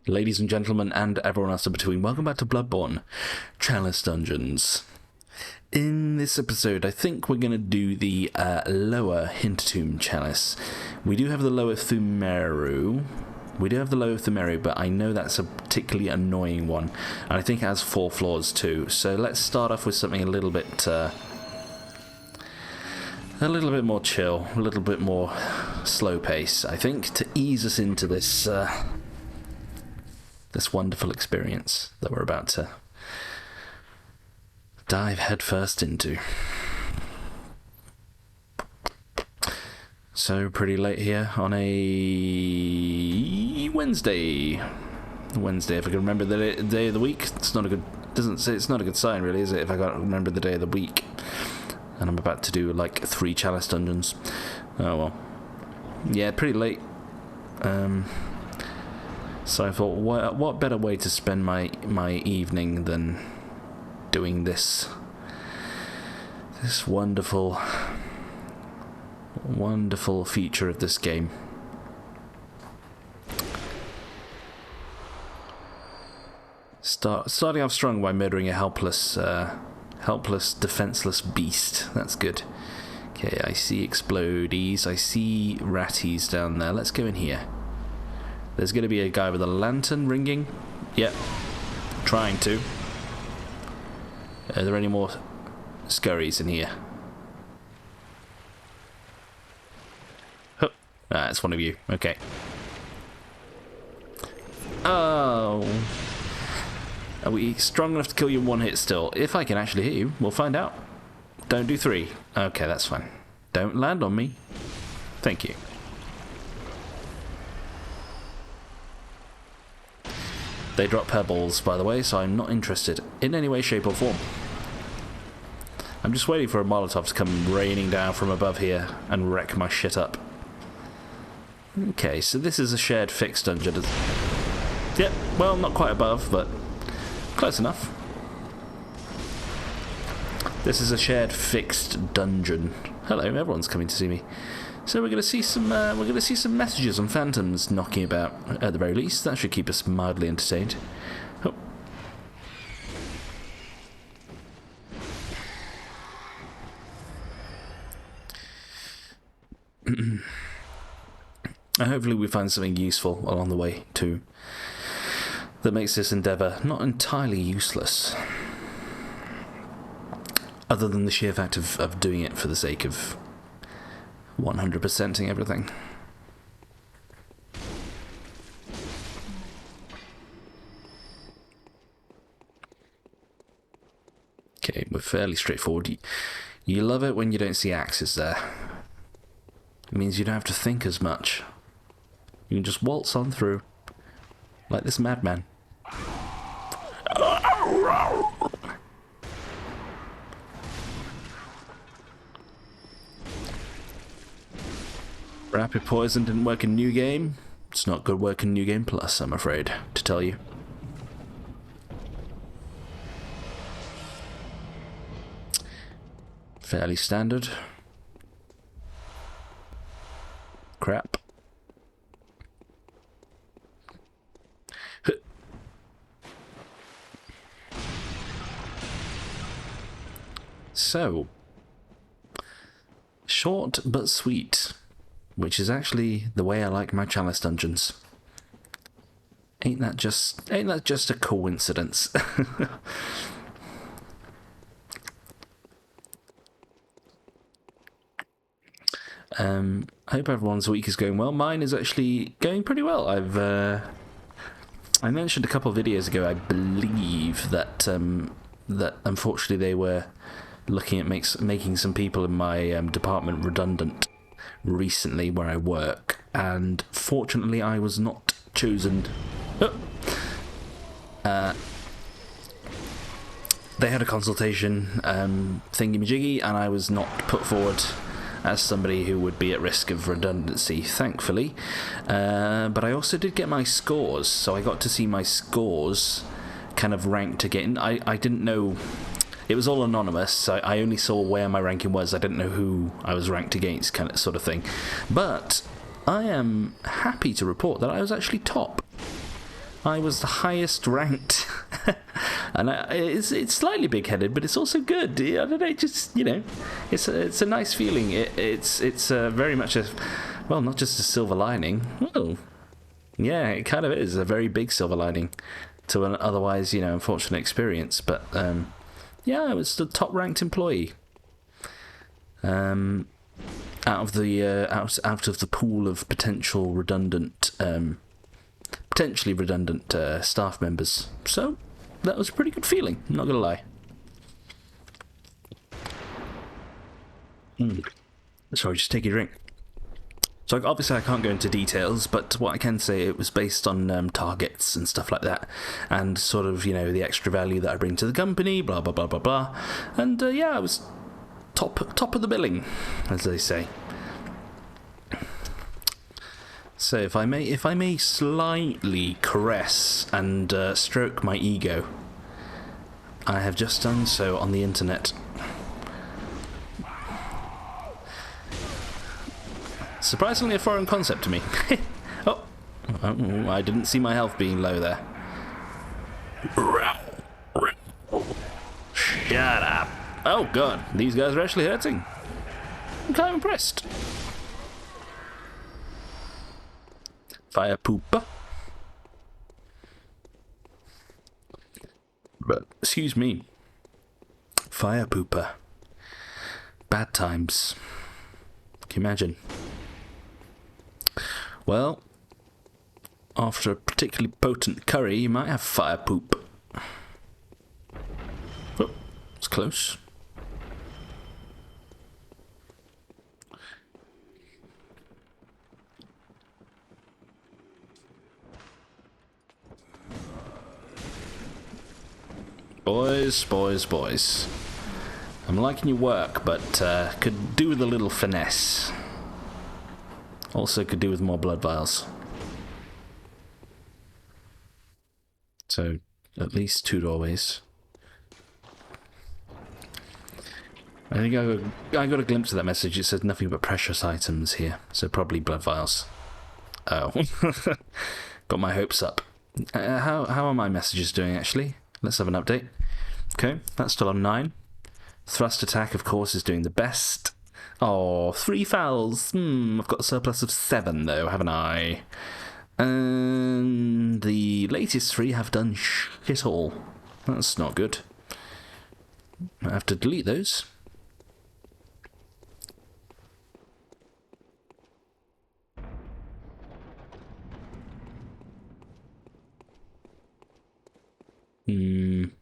Ladies and gentlemen, and everyone else in between, welcome back to Bloodborne CHALICE Dungeons. In this episode, I think we're going to do the lower Hintertomb Chalice. We do have the lower Thumeru. But I know that's a particularly annoying one. And I think it has 4 floors too. So let's start off with something a little bit more chill, a little bit more slow pace, I think, to ease us into this this wonderful experience that we're about to dive headfirst into. So pretty late here on a Wednesday, if I can remember the day of the week. It's not a good sign, really, is it, if I can't remember the day of the week? And I'm about to do like 3 Chalice dungeons. Oh well. Yeah, pretty late. So I thought, what better way to spend my evening than doing this wonderful feature of this game. Starting off strong by murdering a helpless, defenseless beast. That's good. Okay, I see explodies. I see ratties down there. Let's go in here. There's going to be a guy with a lantern ringing. Yep. Trying to. Are there any more scurries in here? Oh, it's one of you. Okay. Oh. Are we strong enough to kill you in 1 hit still? If I can actually hit you, we'll find out. Don't do 3. Okay, that's fine. Don't land on me. Thank you. They drop pebbles, by the way, so I'm not interested in any way, shape or form. I'm just waiting for a Molotov to come raining down from above here and wreck my shit up. Okay, so this is a shared fixed dungeon. Yep, well, not quite above, but close enough. This is a shared fixed dungeon. Hello, everyone's coming to see me. So we're going to see some messages and phantoms knocking about at the very least. That should keep us mildly entertained. Oh. Hopefully we find something useful along the way too, that makes this endeavour not entirely useless, other than the sheer fact of doing it for the sake of 100%ing everything. Okay, we're fairly straightforward. You love it when you don't see axes there. It means you don't have to think as much. You can just waltz on through, like this madman. Rapid poison didn't work in New Game. It's not good work in New Game Plus, I'm afraid to tell you. Fairly standard. Crap. So, short but sweet. Which is actually the way I like my Chalice dungeons. Ain't that just a coincidence? I hope everyone's week is going well. Mine is actually going pretty well. I mentioned a couple of videos ago, I believe, that that unfortunately they were looking at making some people in my department redundant recently where I work, and fortunately I was not chosen. They had a consultation thingy-majiggy, and I was not put forward as somebody who would be at risk of redundancy, thankfully. But I also did get my scores, so I got to see my scores kind of ranked again. I didn't know. It was all anonymous, so I only saw where my ranking was. I didn't know who I was ranked against, kind of sort of thing. But I am happy to report that I was actually top. I was the highest ranked. And it's slightly big-headed, but it's also good. I don't know, just, it's a nice feeling. It's very much not just a silver lining. Well, yeah, it kind of is a very big silver lining to an otherwise, unfortunate experience. But yeah, I was the top-ranked employee. Out of the pool of potentially redundant staff members. So that was a pretty good feeling, I'm not gonna lie. Sorry, just take a drink. So obviously I can't go into details, but what I can say, it was based on targets and stuff like that, and sort of, the extra value that I bring to the company, blah blah blah blah blah. And yeah, I was top of the billing, as they say. So if I may slightly caress and stroke my ego, I have just done so on the internet. Surprisingly a foreign concept to me. Oh, I didn't see my health being low there. Shut up. Oh god, these guys are actually hurting. I'm kind of impressed. Fire pooper. But, excuse me. Fire pooper. Bad times. Can you imagine? Well, after a particularly potent curry, you might have fire poop. Oh, it's close. Boys. I'm liking your work, but could do with a little finesse. Also could do with more blood vials. So, at least 2 doorways. I think I got a glimpse of that message. It says nothing but precious items here. So probably blood vials. Oh. Got my hopes up. How are my messages doing, actually? Let's have an update. Okay, that's still on 9. Thrust attack, of course, is doing the best. Oh, 3 fouls. I've got a surplus of 7, though, haven't I? And the latest 3 have done shit all. That's not good. I have to delete those.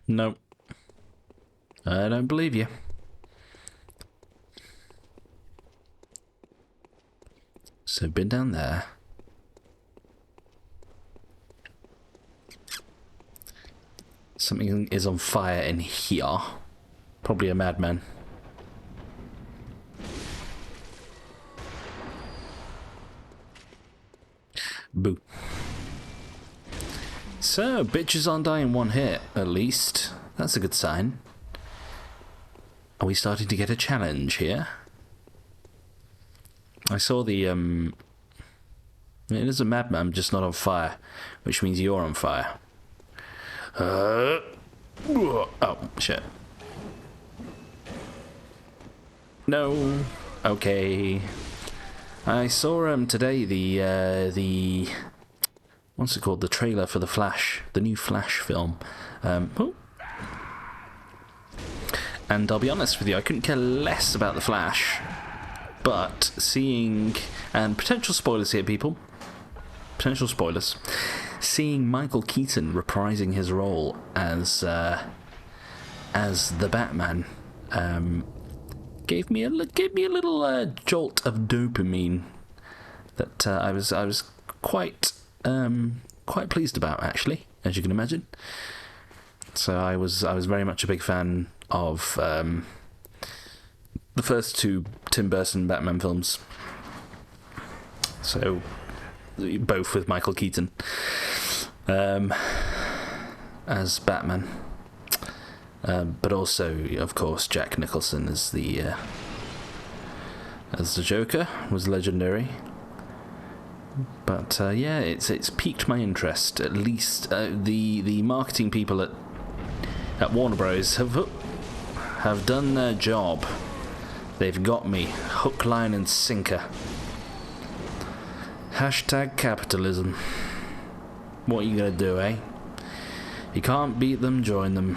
No. I don't believe you. So, been down there. Something is on fire in here. Probably a madman. Boo. So, bitches aren't dying 1 hit, at least. That's a good sign. Are we starting to get a challenge here? I saw the, it is a madman, just not on fire, which means you're on fire. Oh, shit. No. Okay. I saw, today the what's it called? The trailer for the Flash, the new Flash film. And I'll be honest with you, I couldn't care less about the Flash, but seeing, and potential spoilers here, people. Potential spoilers. Seeing Michael Keaton reprising his role as the Batman gave me a little jolt of dopamine that I was quite pleased about, actually, as you can imagine. So I was very much a big fan of the first 2 Tim Burton Batman films. So both with Michael Keaton as Batman, but also, of course, Jack Nicholson as the Joker was legendary. But yeah, it's piqued my interest. At least the marketing people at Warner Bros have done their job. They've got me hook, line, and sinker. Hashtag capitalism. What are you gonna do, eh? You can't beat them, join them.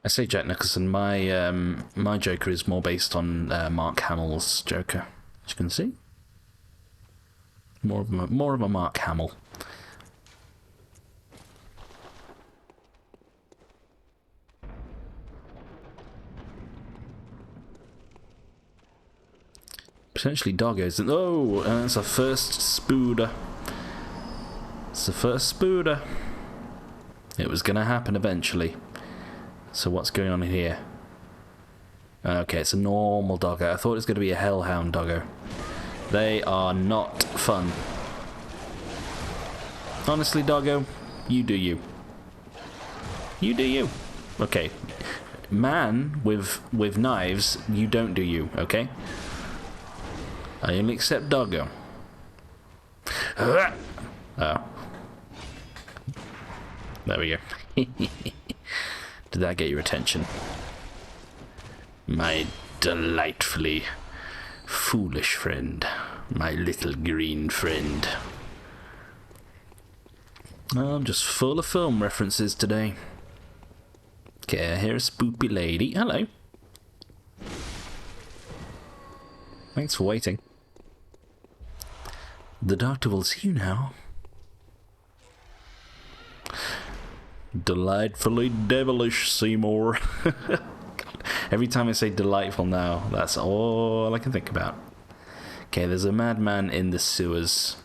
I say Jack Nicholson. My Joker is more based on Mark Hamill's Joker, as you can see. More of a Mark Hamill. Potentially doggos. Oh, that's a first spooder. It's the first spooder. It was gonna happen eventually. So what's going on here? Okay, it's a normal doggo. I thought it was going to be a hellhound doggo. They are not fun. Honestly, doggo, you do you. You do you. Okay. Man with knives, you don't do you, okay? I only accept doggo. Oh. There we go. Did that get your attention? My delightfully foolish friend. My little green friend. I'm just full of film references today. Okay, I hear a spoopy lady. Hello. Thanks for waiting. The doctor will see you now. Delightfully devilish, Seymour. God. Every time I say delightful now, that's all I can think about. Okay, there's a madman in the sewers.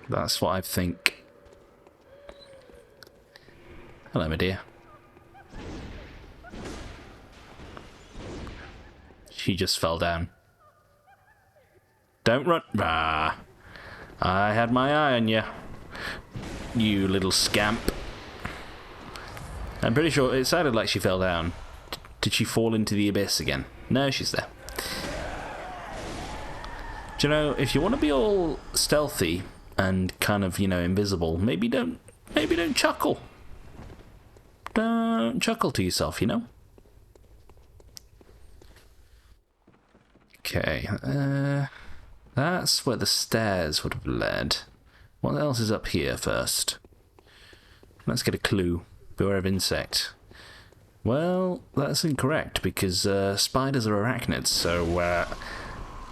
That's what I think. Hello, my dear. She just fell down. Don't run. Ah, I had my eye on you. You little scamp. I'm pretty sure it sounded like she fell down. Did she fall into the abyss again? No, she's there. Do you know, if you want to be all stealthy and kind of, you know, invisible, maybe don't chuckle. Don't chuckle to yourself, you know? Okay, that's where the stairs would have led. What else is up here first? Let's get a clue. Beware of insect. Well, that's incorrect because spiders are arachnids, so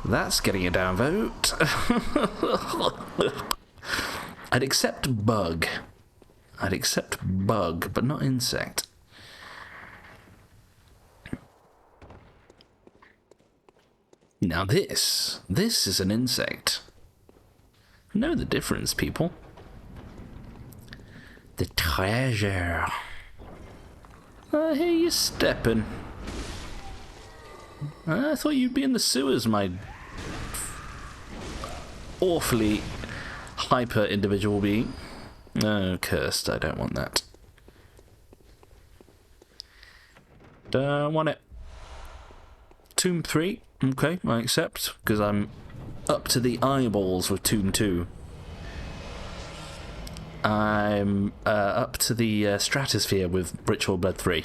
that's getting a downvote. I'd accept bug. I'd accept bug, but not insect. Now this is an insect. Know the difference, people. The treasure. I hear you stepping. I thought you'd be in the sewers, my awfully hyper individual being. Oh, cursed, I don't want that. Don't want it. Tomb 3, okay, I accept, because I'm up to the eyeballs with Tomb 2. I'm up to the stratosphere with Ritual Blood 3.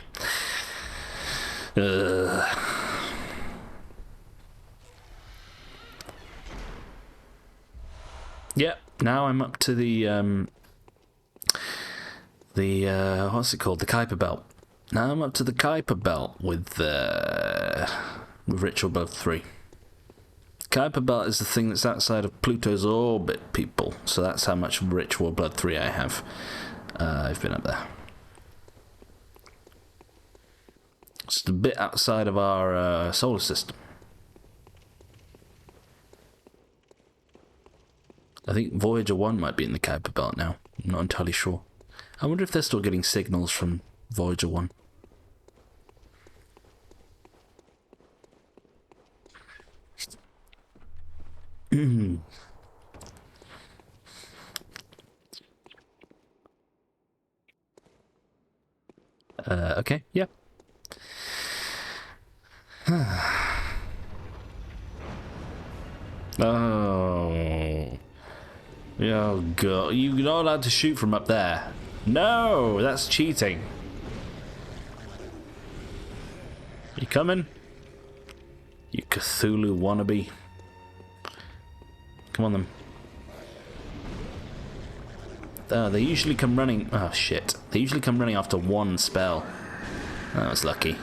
Yep, now I'm up to the what's it called? The Kuiper Belt. Now I'm up to the Kuiper Belt with Ritual Blood 3. Kuiper Belt is the thing that's outside of Pluto's orbit, people. So that's how much Ritual Blood 3 I have. I've been up there. It's a bit outside of our solar system. I think Voyager 1 might be in the Kuiper Belt now. I'm not entirely sure. I wonder if they're still getting signals from Voyager 1. Okay, yeah. Oh. Oh, God. You're not allowed to shoot from up there. No, that's cheating. You coming? You Cthulhu wannabe. Come on, then. They usually come running... Oh, shit. They usually come running after one spell. That was lucky.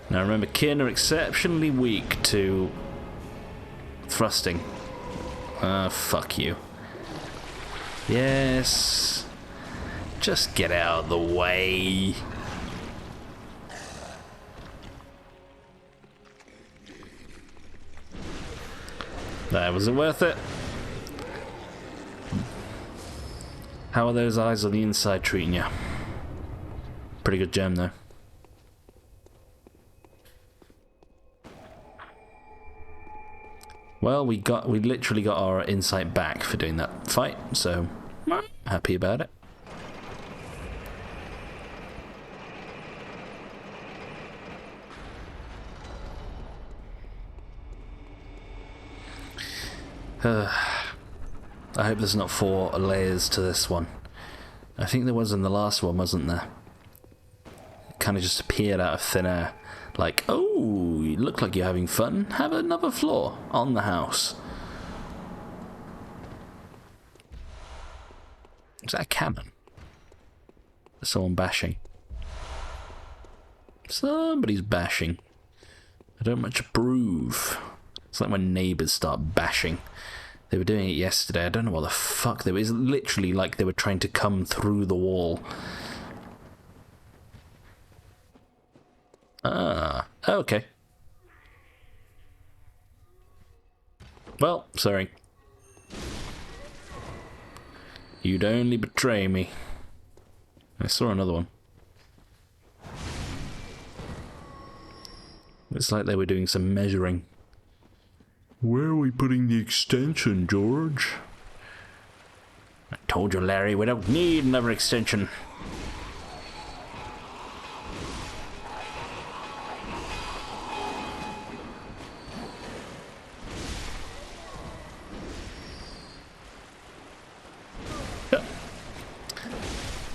Now, remember, Kin are exceptionally weak to thrusting. Fuck you. Yes. Just get out of the way. There, was it worth it? How are those eyes on the inside treating you? Pretty good gem, though. Well, we literally got our insight back for doing that fight, so happy about it. I hope there's not 4 layers to this one. I think there was in the last one, wasn't there? Kind of just appeared out of thin air. Like, oh, you look like you're having fun. Have another floor on the house. Is that a cannon? Someone bashing. Somebody's bashing. I don't much approve. It's like when neighbours start bashing. They were doing it yesterday. I don't know what the fuck they were. It's literally like they were trying to come through the wall. Ah, okay. Well, sorry. You'd only betray me. I saw another one. It's like they were doing some measuring. Where are we putting the extension, George? I told you, Larry, we don't need another extension.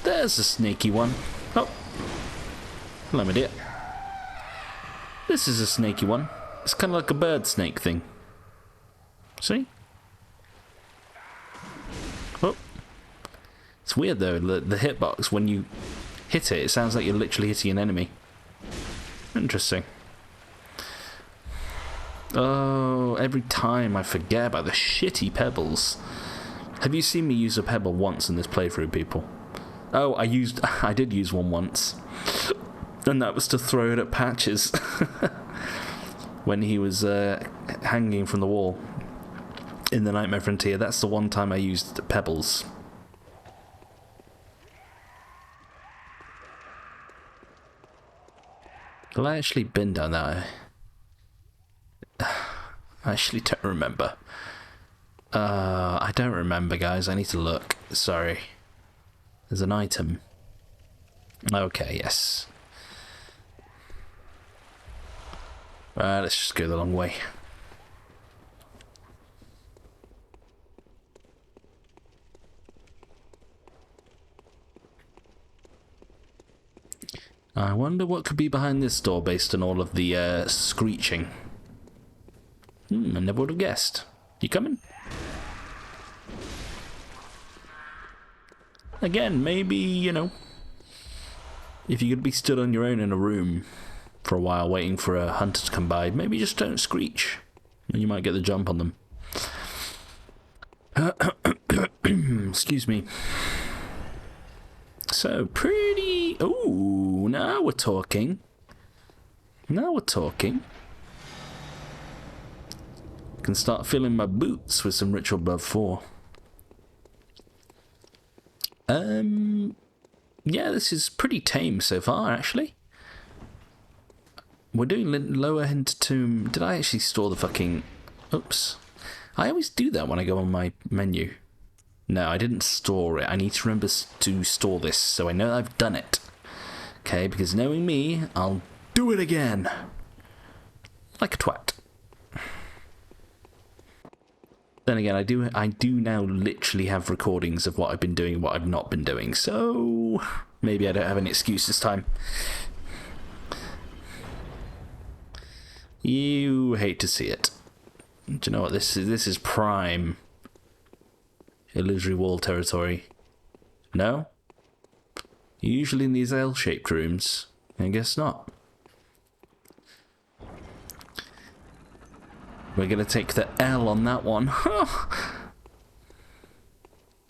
There's a sneaky one. Oh. Hello, my dear. This is a snaky one. It's kind of like a bird snake thing. See? Oh. It's weird though, the hitbox, when you hit it, it sounds like you're literally hitting an enemy. Interesting. Oh, every time I forget about the shitty pebbles. Have you seen me use a pebble once in this playthrough, people? Oh, I did use one once. And that was to throw it at Patches. When he was hanging from the wall in the Nightmare Frontier. That's the one time I used pebbles. Have I actually been down that way? I actually don't remember. I don't remember, guys. I need to look. Sorry. There's an item. Okay, yes. Let's just go the long way. I wonder what could be behind this door based on all of the screeching. I never would have guessed. You coming? Again, maybe, you know, if you're going to be stood on your own in a room for a while waiting for a hunter to come by, maybe just don't screech, and you might get the jump on them. Excuse me. So, pretty... Ooh, now we're talking. Now we're talking. Can start filling my boots with some Ritual Blood 4. Yeah, this is pretty tame so far, actually. We're doing lower Hintertomb. Did I actually store the fucking... Oops. I always do that when I go on my menu. No, I didn't store it. I need to remember to store this, so I know I've done it. Okay, because knowing me, I'll do it again. Like a twat. Then again, I do now literally have recordings of what I've been doing and what I've not been doing, so maybe I don't have an excuse this time. You hate to see it. Do you know what this is? This is prime illusory wall territory. No? Usually in these L-shaped rooms. I guess not. We're going to take the L on that one.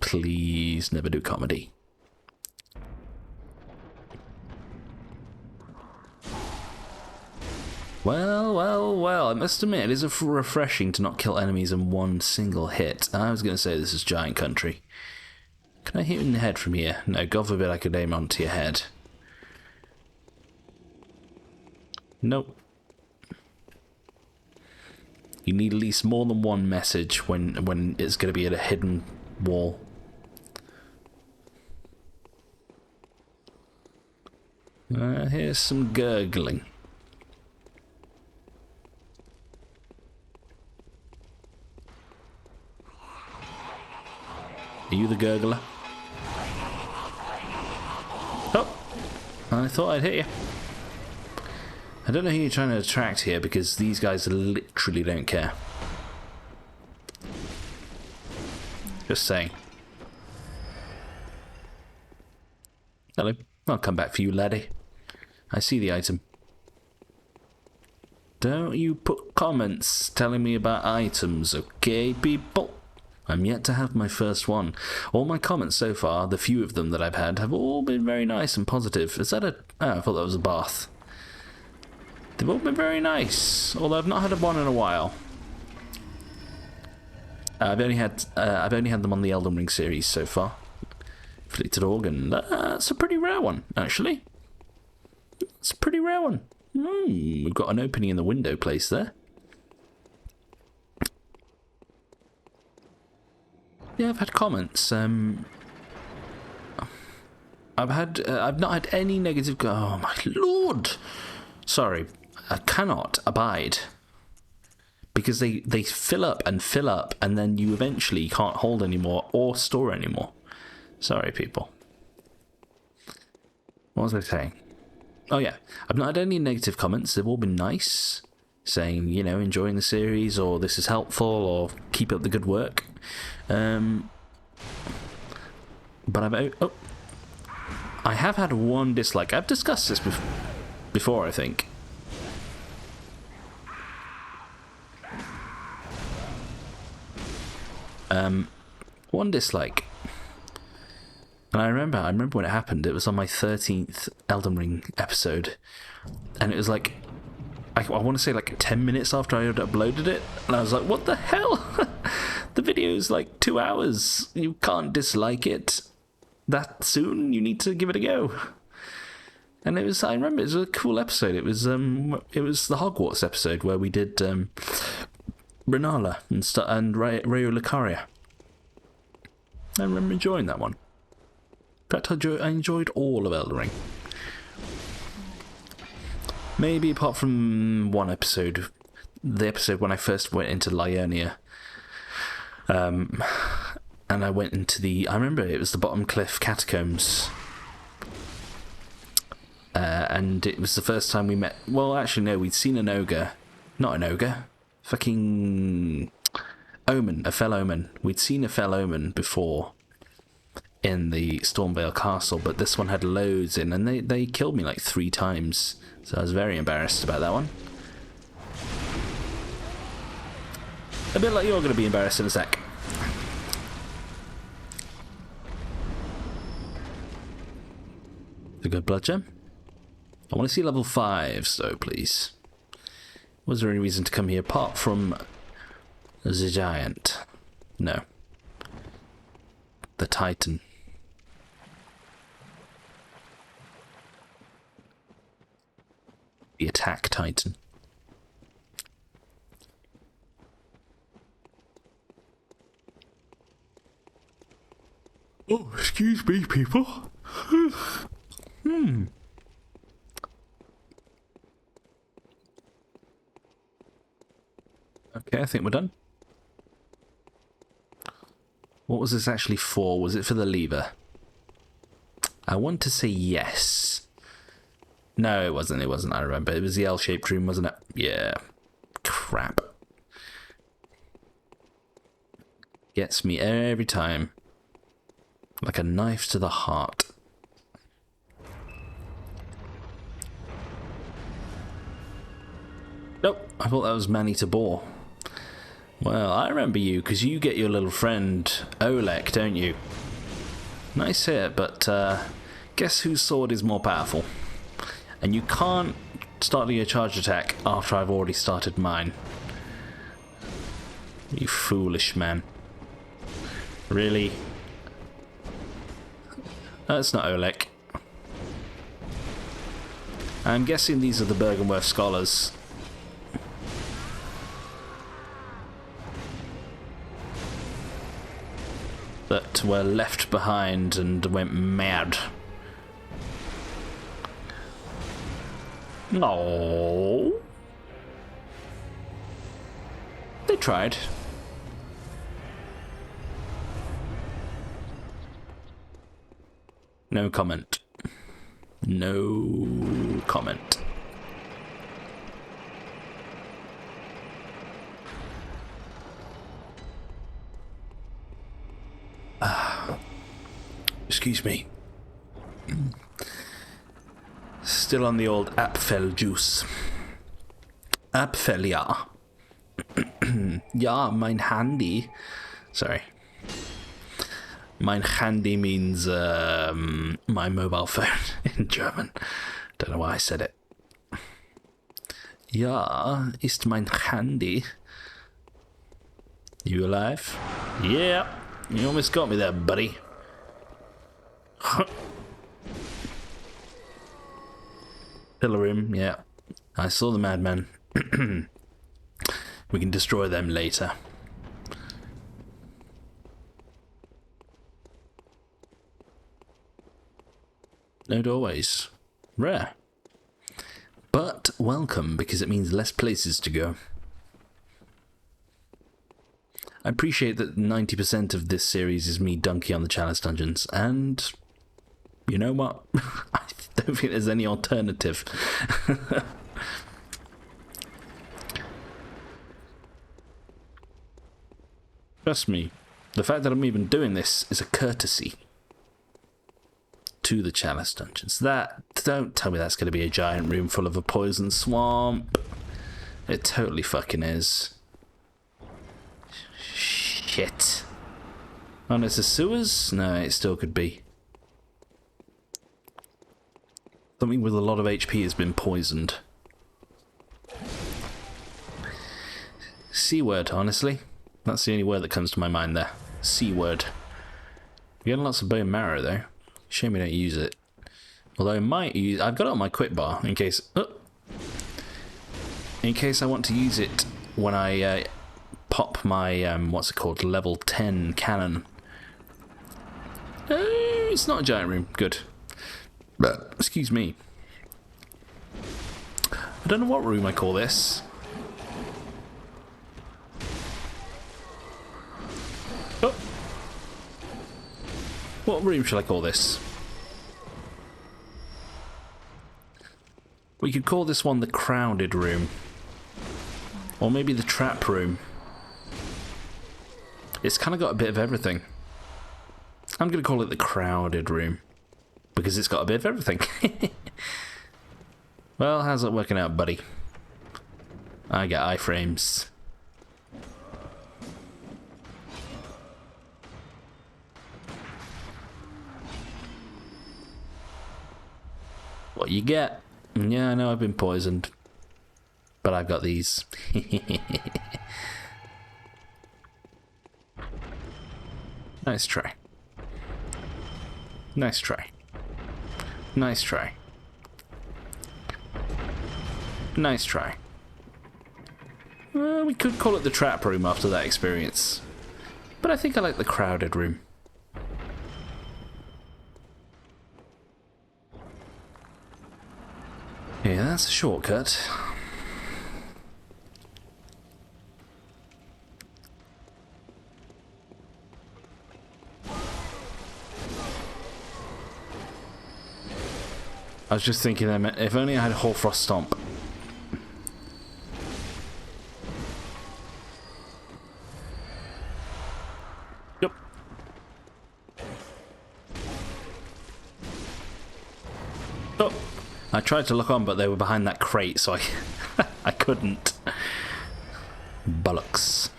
Please never do comedy. Well, I must admit, it is refreshing to not kill enemies in one single hit. I was going to say this is giant country. Can I hit you in the head from here? No, God forbid I could aim onto your head. Nope. You need at least more than one message when it's going to be at a hidden wall. Here's some gurgling. Are you the gurgler? Oh! I thought I'd hit you. I don't know who you're trying to attract here because these guys literally don't care. Just saying. Hello. I'll come back for you, laddie. I see the item. Don't you put comments telling me about items, okay, people? I'm yet to have my first one. All my comments so far, the few of them that I've had, have all been very nice and positive. Is that a... Oh, I thought that was a bath. They've all been very nice, although I've not had one in a while. I've only had them on the Elden Ring series so far. Afflicted Organ. That's a pretty rare one, actually. It's a pretty rare one. We've got an opening in the window place there. Yeah, I've had comments. I've not had any negative. Oh my lord! Sorry, I cannot abide because they fill up, and then you eventually can't hold anymore or store anymore. Sorry, people. What was I saying? Oh yeah, I've not had any negative comments. They've all been nice, saying, you know, enjoying the series, or this is helpful, or keep up the good work. But I have had one dislike. I've discussed this before, I think. One dislike. And I remember when it happened. It was on my 13th Elden Ring episode, and it was like, I want to say like 10 minutes after I had uploaded it, and I was like, what the hell? The video is like 2 hours. You can't dislike it that soon. You need to give it a go. And it was, I remember, it was a cool episode. It was the Hogwarts episode where we did Renala and Rayo Lucaria. I remember enjoying that one. In fact, I enjoyed all of Elden Ring. Maybe apart from one episode, the episode when I first went into Liurnia. And I went into I remember it was the Bottom Cliff Catacombs. And it was the first time we met. Well, actually, no, we'd seen an ogre. Not an ogre. Fucking omen. A fell omen. We'd seen a fell omen before in the Stormvale Castle, but this one had loads in, and they killed me like 3 times. So I was very embarrassed about that one. A bit like you're going to be embarrassed in a sec. The good blood gem. I want to see level 5s though, please. Was there any reason to come here apart from the giant? No. The Titan. The attack Titan. Oh, excuse me, people. Okay, I think we're done. What was this actually for? Was it for the lever? I want to say yes. No, it wasn't. It wasn't. I remember. It was the L-shaped room, wasn't it? Yeah. Crap. Gets me every time. Like a knife to the heart. Nope. I thought that was Man-Eater Boar. Well, I remember you, because you get your little friend Oleg, don't you? Nice hit, but guess whose sword is more powerful? And you can't start your charge attack after I've already started mine. You foolish man. Really? That's not Oleg. I'm guessing these are the Bergenworth scholars. That were left behind and went mad. No. They tried. No comment. No comment. Excuse me. Still on the old Apfel juice. Apfel, ja. Ja, mein Handy. Sorry. Mein Handy means my mobile phone in German. Don't know why I said it. Ja, ist mein Handy. You alive? Yeah. You almost got me there, buddy. Pillar room, yeah. I saw the madman. We can destroy them later. No doorways. Rare. But welcome, because it means less places to go. I appreciate that 90% of this series is me dunking on the Chalice Dungeons, and you know what? I don't think there's any alternative. Trust me, the fact that I'm even doing this is a courtesy to the Chalice Dungeons. Don't tell me that's going to be a giant room full of a poison swamp. It totally fucking is. Shit. Oh, and it's the sewers? No, it still could be. Something with a lot of HP has been poisoned. C-word, honestly. That's the only word that comes to my mind there. C-word. We're getting lots of bone marrow, though. Shame we don't use it. Although I might use... I've got it on my quick bar, in case... in case I want to use it when I pop my, what's it called, level 10 cannon. It's not a giant room. Good. But, excuse me. I don't know what room I call this. Oh. What room shall I call this? We could call this one the crowded room. Or maybe the trap room. It's kind of got a bit of everything. I'm going to call it the crowded room. Because it's got a bit of everything. Well, how's it working out, buddy? I get iframes. What you get? Yeah, I know I've been poisoned. But I've got these. Nice try. Nice try. Nice try. Nice try. We could call it the trap room after that experience. But I think I like the crowded room. Yeah, that's a shortcut. I was just thinking, if only I had Hoarfrost Stomp. Yep. Oh, I tried to look on, but they were behind that crate, so I couldn't. Bollocks.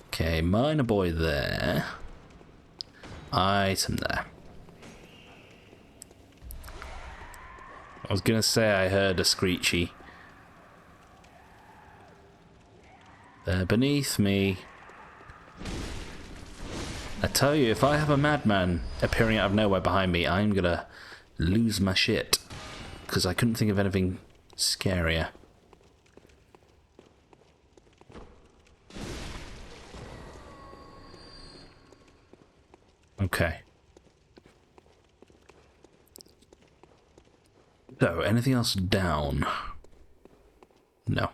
Okay, miner boy there. Item there. I was gonna say I heard a screechy. They're beneath me. I tell you, if I have a madman appearing out of nowhere behind me, I'm gonna lose my shit. Because I couldn't think of anything scarier. Okay. So, anything else down? No.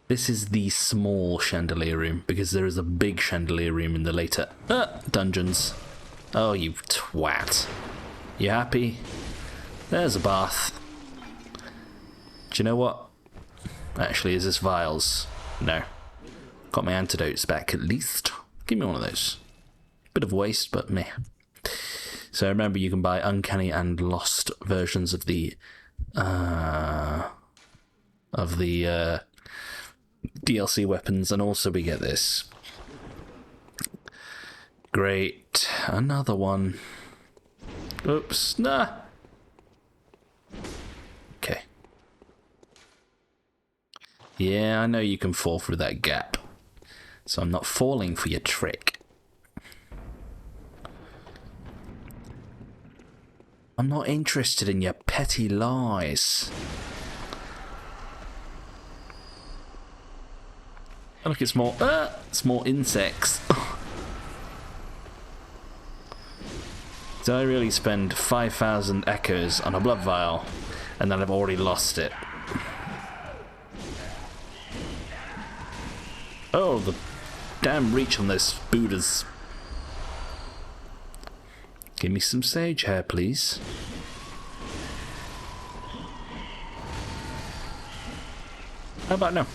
This is the small chandelier room, because there is a big chandelier room in the later dungeons. Oh, you twat. You happy? There's a bath. Do you know what? Actually, is this vials? No. Got my antidotes back at least. Give me one of those. Bit of waste, but meh. So remember, you can buy uncanny and lost versions of the DLC weapons, and also we get this. Great, another one. Oops, nah. Okay. Yeah, I know you can fall through that gap, so I'm not falling for your trick. I'm not interested in your petty lies. Oh, look, it's more insects. Did I really spend 5,000 echoes on a blood vial, and then I've already lost it? Oh, the damn reach on those Buddhas. Give me some sage hair, please. How about now?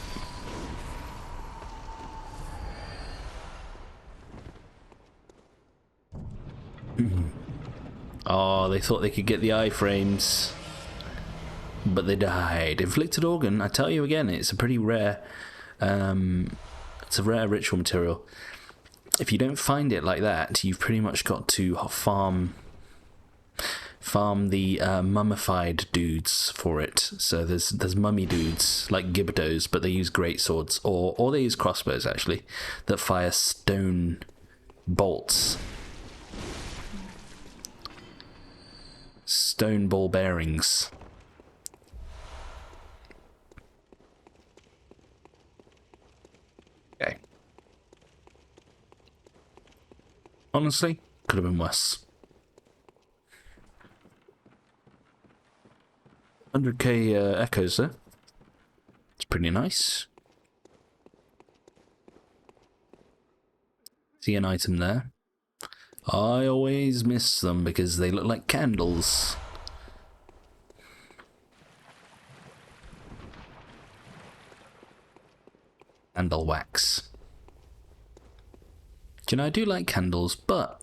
Oh, they thought they could get the iframes, but they died. Inflicted organ, I tell you again, it's a pretty rare, it's a rare ritual material. If you don't find it like that, you've pretty much got to farm the mummified dudes for it. So there's mummy dudes like Gibdos, but they use great swords, or they use crossbows actually, that fire stone bolts. Stone ball bearings. Okay. Honestly, could have been worse. 100k echoes there. It's pretty nice. See an item there. I always miss them because they look like candles. Candle wax. Do you know, I do like candles, but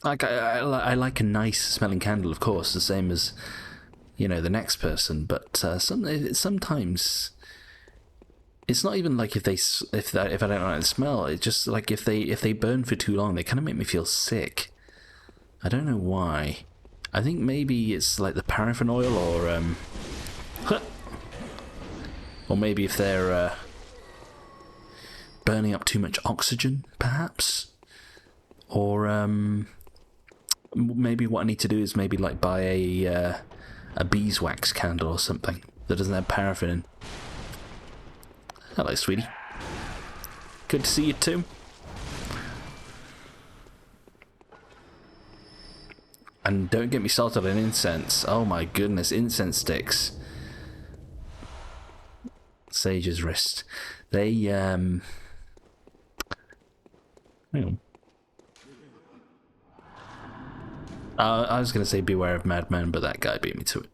like I like a nice smelling candle, of course, the same as, you know, the next person. But sometimes it's not even like if I don't like the smell. It's just like if they burn for too long, they kind of make me feel sick. I don't know why. I think maybe it's like the paraffin oil, or maybe if they're burning up too much oxygen, perhaps, or maybe what I need to do is maybe like buy a beeswax candle or something that doesn't have paraffin in. Hello, sweetie. Good to see you too. And don't get me started on incense. Oh my goodness, incense sticks. Sage's wrist. They hang on. I was going to say beware of madmen, but that guy beat me to it.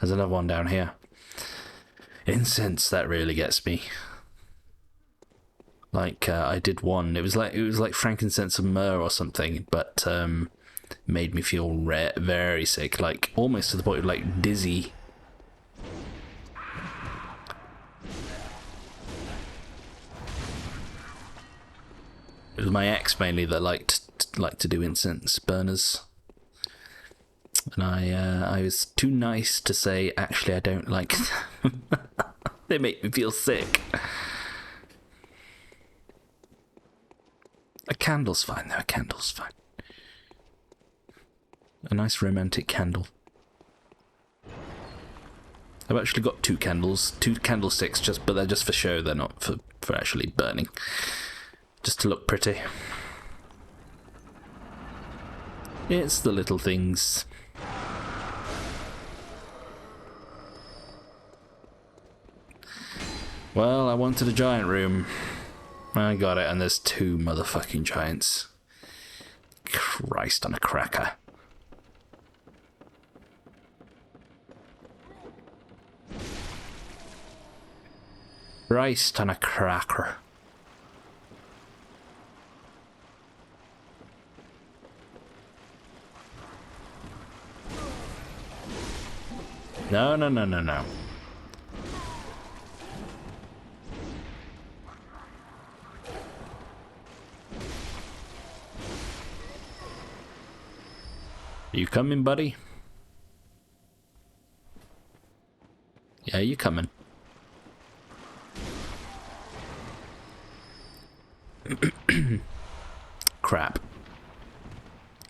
There's another one down here. Incense, that really gets me. Like I did one. It was like frankincense and myrrh or something, but made me feel very sick, like almost to the point of like dizzy. It was my ex mainly that liked to do incense burners, and I was too nice to say actually I don't like them. They make me feel sick. A candle's fine though. A candle's fine. A nice romantic candle. I've actually got two candlesticks, but they're just for show. They're not for actually burning. Just to look pretty. It's the little things. Well, I wanted a giant room. I got it, and there's two motherfucking giants. Christ on a cracker. Christ on a cracker. No, no, no, no, no. You coming, buddy? Yeah, you coming. Crap.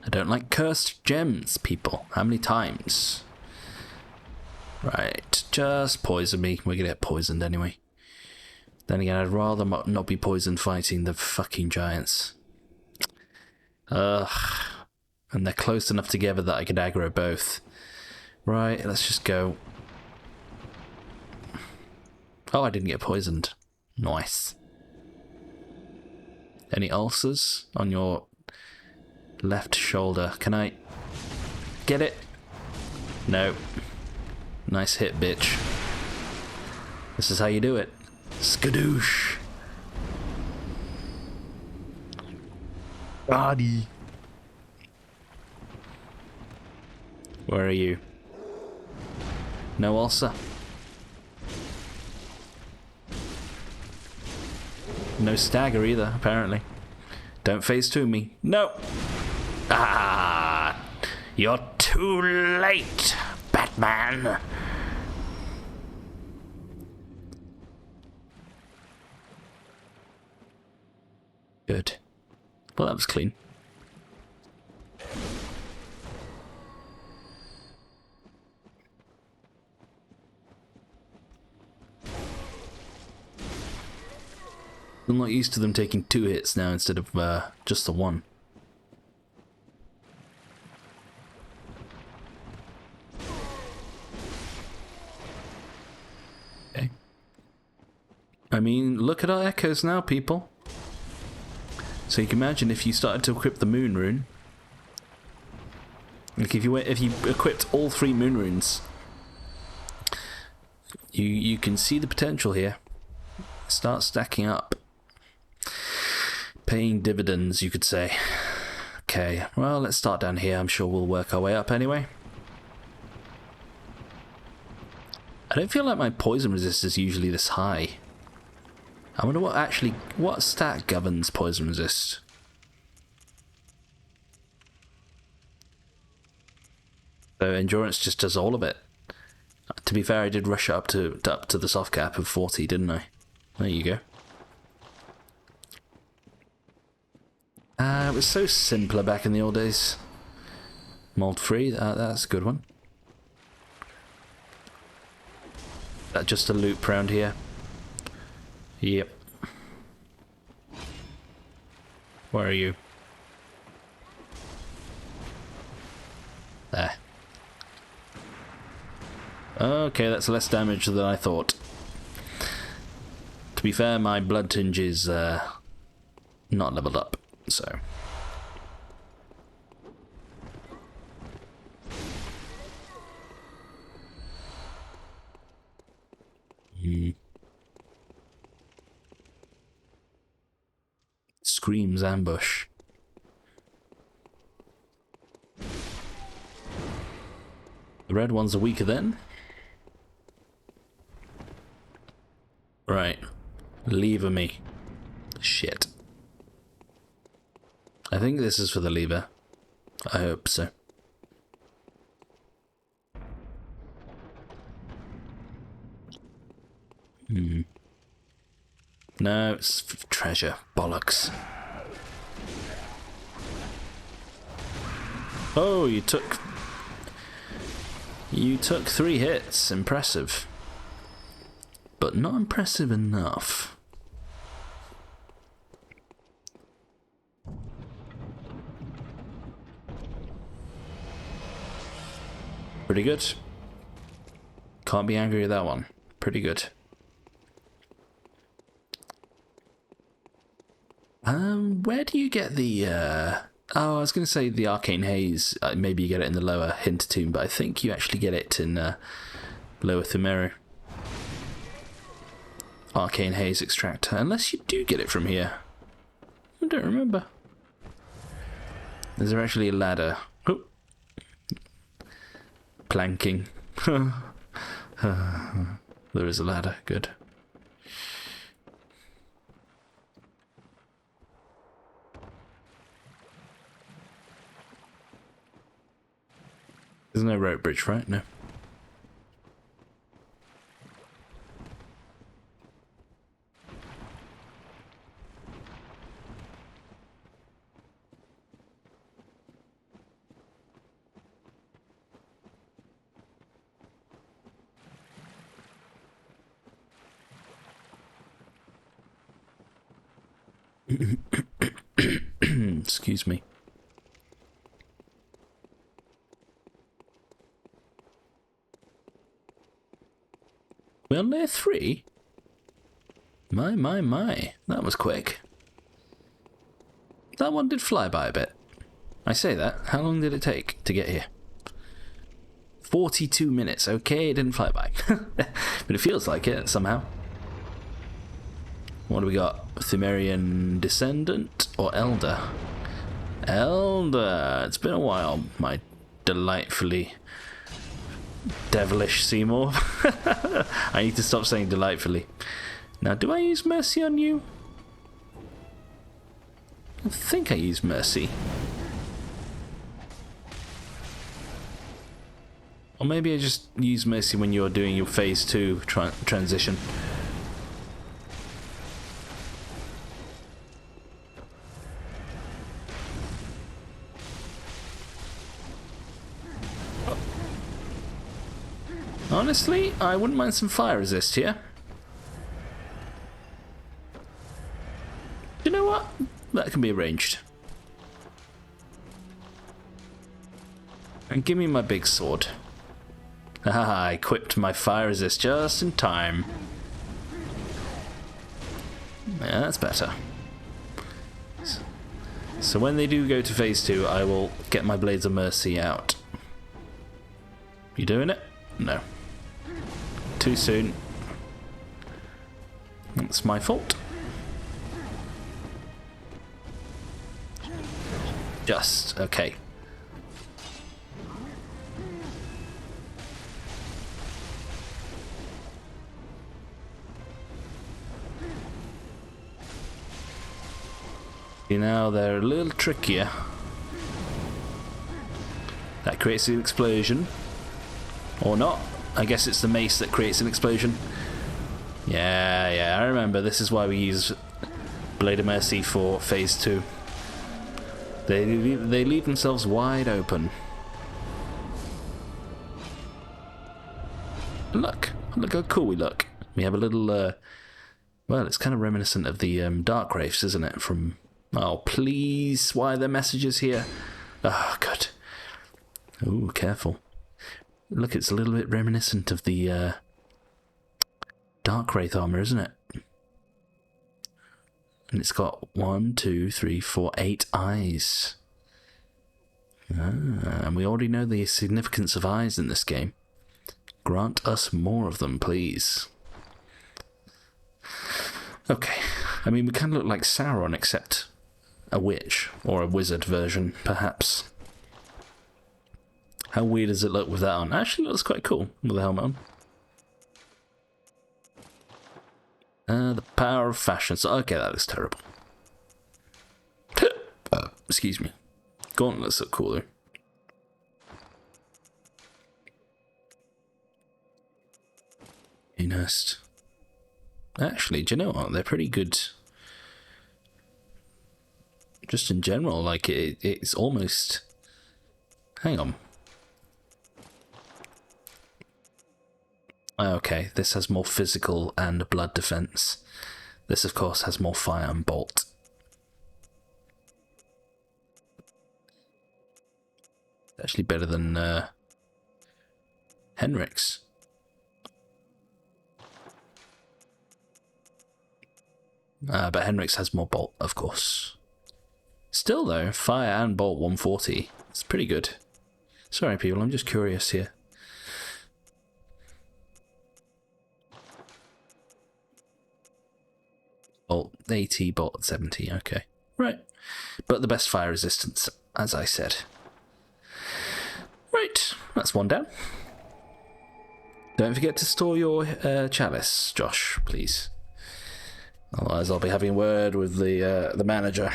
I don't like cursed gems, people. How many times? Right, just poison me. We're gonna get poisoned anyway. Then again, I'd rather not be poisoned fighting the fucking giants. Ugh. And they're close enough together that I could aggro both. Right, let's just go. Oh, I didn't get poisoned. Nice. Any ulcers on your left shoulder? Can I get it? No. Nice hit, bitch. This is how you do it. Skadoosh. Body. Where are you? No ulcer? No stagger either, apparently. Don't phase to me. No! Ah! You're too late, Batman! Good. Well, that was clean. I'm not used to them taking 2 hits now instead of just the 1. Okay. I mean, look at our echoes now, people. So you can imagine if you started to equip the moon rune. Like if you equipped all 3 moon runes, you can see the potential here. Start stacking up. Paying dividends, you could say. Okay, well, let's start down here. I'm sure we'll work our way up anyway. I don't feel like my poison resist is usually this high. I wonder what stat governs poison resist. So endurance just does all of it. To be fair, I did rush it up to the soft cap of 40, didn't I? There you go. It was so simpler back in the old days. Mold free, that's a good one. That just a loop round here. Yep. Where are you? There. Okay, that's less damage than I thought. To be fair, my blood tinge is not leveled up, so. screams ambush. The red ones are weaker then. Right. Lever me. Shit. I think this is for the lever. I hope so. No, it's treasure. Bollocks. Oh, you took 3 hits. Impressive. But not impressive enough. Pretty good. Can't be angry with that one. Pretty good. Where do you get the, oh, I was going to say the Arcane Haze. Maybe you get it in the lower Hintertomb, but I think you actually get it in lower Thumeru. Arcane Haze Extractor. Unless you do get it from here. I don't remember. Is there actually a ladder? Oh. Planking. There is a ladder. Good. There's no rope bridge, right? No. Excuse me. We're on layer 3? My. That was quick. That one did fly by a bit. I say that. How long did it take to get here? 42 minutes. Okay, it didn't fly by. But it feels like it somehow. What do we got? Thumerian Descendant or Elder? Elder! It's been a while, my delightfully devilish Seymour. I need to stop saying delightfully. Now, do I use Mercy on you? I think I use Mercy. Or maybe I just use Mercy when you're doing your phase 2 transition. Honestly, I wouldn't mind some fire resist here. You know what? That can be arranged. And give me my big sword. Haha, I equipped my fire resist just in time. Yeah, that's better. So when they do go to phase 2, I will get my Blades of Mercy out. You doing it? No. Too soon. That's my fault. Just, okay. You know, they're a little trickier. That creates an explosion. Or not. I guess it's the mace that creates an explosion. Yeah, I remember. This is why we use Blade of Mercy for phase 2. They leave themselves wide open. Look how cool we look. We have a little, well, it's kind of reminiscent of the Dark Wraiths, isn't it? From, oh, please, why are there messages here? Oh, good. Ooh, careful. Look, it's a little bit reminiscent of the Dark Wraith armor, isn't it? And it's got 1, 2, 3, 4, 8 eyes. And we already know the significance of eyes in this game. Grant us more of them, please. Okay. I mean, we kind of look like Sauron, except a witch, or a wizard version, perhaps. How weird does it look with that on? Actually, it looks quite cool with the helmet on. The power of fashion. So, okay, that looks terrible. Excuse me. Gauntlets look cool, though. Nest. Actually, do you know what? They're pretty good. Just in general, like, it's almost... Hang on. Okay, this has more physical and blood defense. This, of course, has more fire and bolt. Actually better than Henrik's. But Henrik's has more bolt, of course. Still, though, fire and bolt 140. It's pretty good. Sorry, people, I'm just curious here. Bolt 80, bolt 70, okay. Right. But the best fire resistance, as I said. Right, that's one down. Don't forget to store your chalice, Josh, please. Otherwise I'll be having a word with the manager.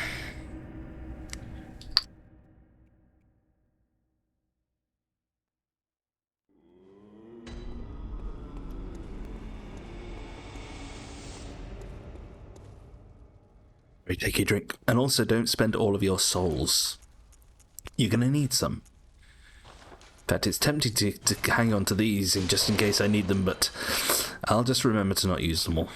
Take your drink. And also don't spend all of your souls. You're going to need some. In fact, it's tempting to hang on to these just in case I need them, but I'll just remember to not use them all.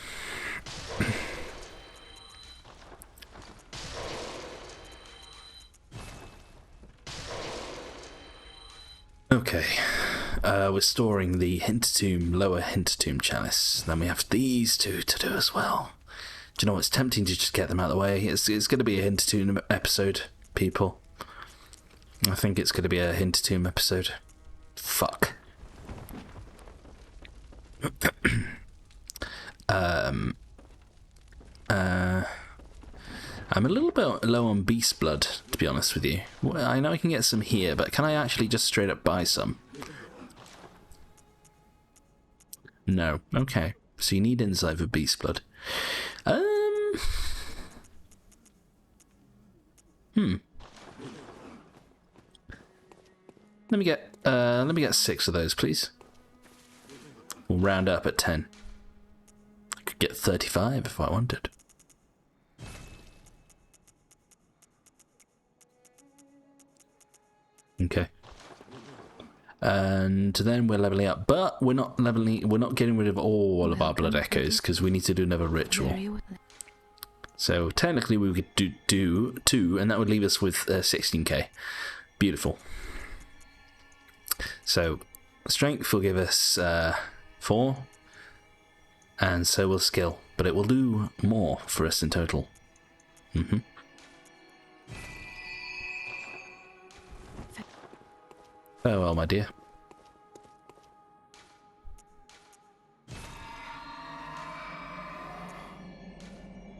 Okay. We're storing the Hintertomb, lower Hintertomb chalice. Then we have these two to do as well. Do you know what? It's tempting to just get them out of the way. It's going to be a Hintertomb episode, people. I think it's going to be a Hintertomb episode. Fuck. I'm a little bit low on beast blood, to be honest with you. I know I can get some here, but can I actually just straight up buy some? No. Okay. So you need inside for beast blood. Let me get 6 of those, please. We'll round up at 10. I could get 35 if I wanted. Okay. And then we're leveling up, but we're not getting rid of all of our blood echoes because we need to do another ritual. So technically we could do 2, and that would leave us with 16k. Beautiful. So strength will give us 4, and so will skill, but it will do more for us in total. Farewell, my dear.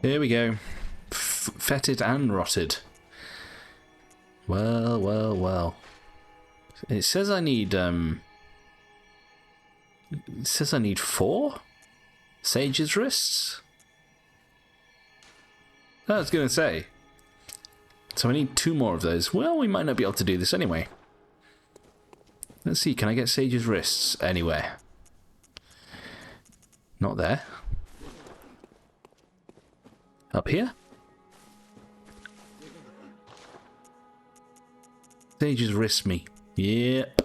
Here we go. Fetid and rotted. Well, well, well. It says I need, It says I need 4? Sage's wrists? I was going to say. So I need 2 more of those. Well, we might not be able to do this anyway. Let's see, can I get Sage's wrists anywhere? Not there. Up here? Sage's wrist me. Yep.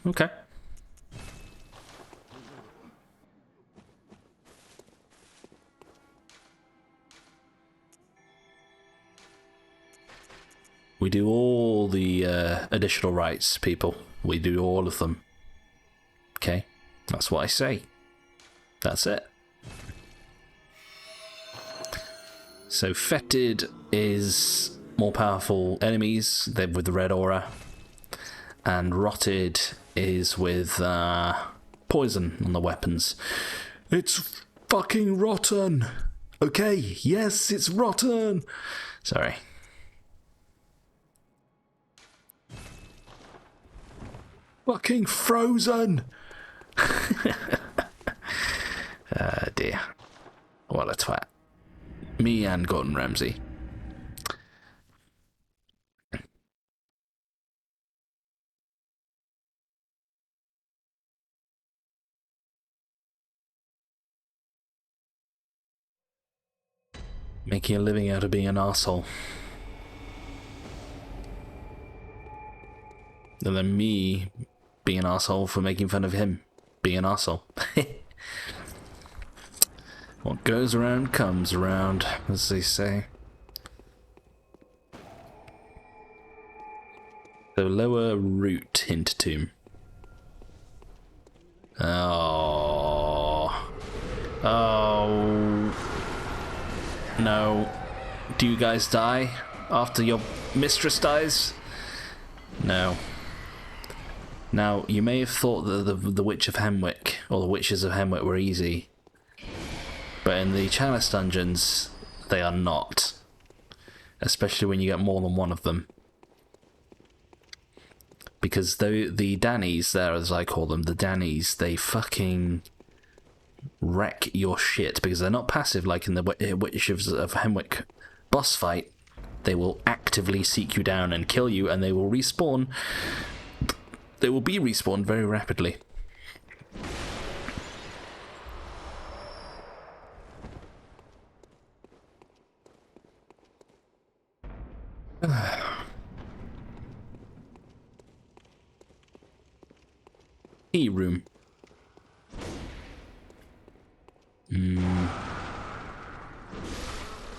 Okay. We do all the additional rites, people. We do all of them. Okay? That's what I say. That's it. So fetid is more powerful enemies with the red aura. And rotted is with poison on the weapons. It's fucking rotten! Okay, yes, it's rotten. Sorry. Fucking frozen. Dear. What a twat. Me and Gordon Ramsay. Making a living out of being an arsehole. And then me being an arsehole for making fun of him being an arsehole. What goes around comes around, as they say. So lower root Hintertomb. Oh. Oh. No. Do you guys die after your mistress dies? No. Now, you may have thought that the Witch of Hemwick, or the Witches of Hemwick, were easy. But in the Chalice Dungeons, they are not. Especially when you get more than one of them. Because the Dannies there, as I call them, the Dannies, they fucking wreck your shit. Because they're not passive like in the Witches of Hemwick boss fight. They will actively seek you down and kill you, and they will respawn. They will be respawned very rapidly. Tea room.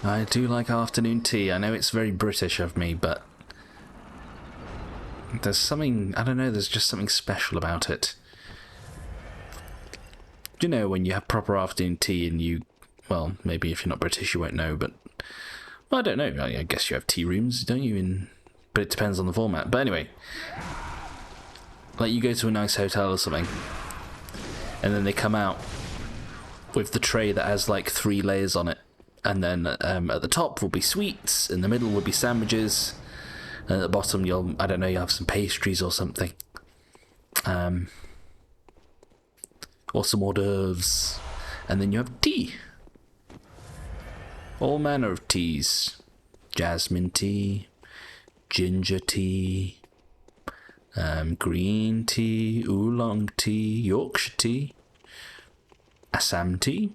I do like afternoon tea. I know it's very British of me, but there's something, I don't know, there's just something special about it. Do you know when you have proper afternoon tea and you, well, maybe if you're not British you won't know, but, well, I don't know, I guess you have tea rooms, don't you? But it depends on the format. But anyway, like you go to a nice hotel or something, and then they come out with the tray that has like 3 layers on it, and then at the top will be sweets, in the middle will be sandwiches, and at the bottom you'll, I don't know, you have some pastries or something, or some hors d'oeuvres, and then you have tea, all manner of teas, jasmine tea, ginger tea, green tea, oolong tea, Yorkshire tea, Assam tea,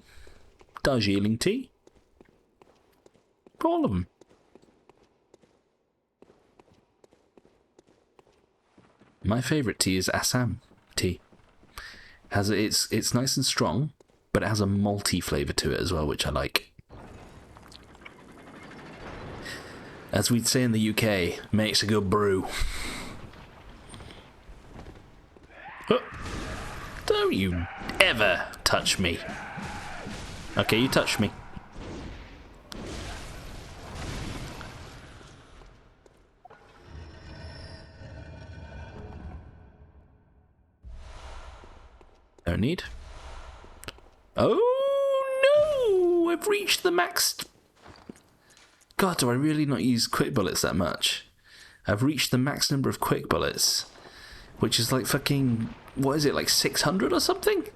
Darjeeling tea, all of them. My favourite tea is Assam tea. It's nice and strong, but it has a malty flavour to it as well, which I like. As we'd say in the UK, makes a good brew. Oh, don't you ever touch me. Okay, you touch me. Don't need. Oh no! I've reached the max. God, do I really not use quick bullets that much? I've reached the max number of quick bullets, which is like fucking, what is it, like 600 or something?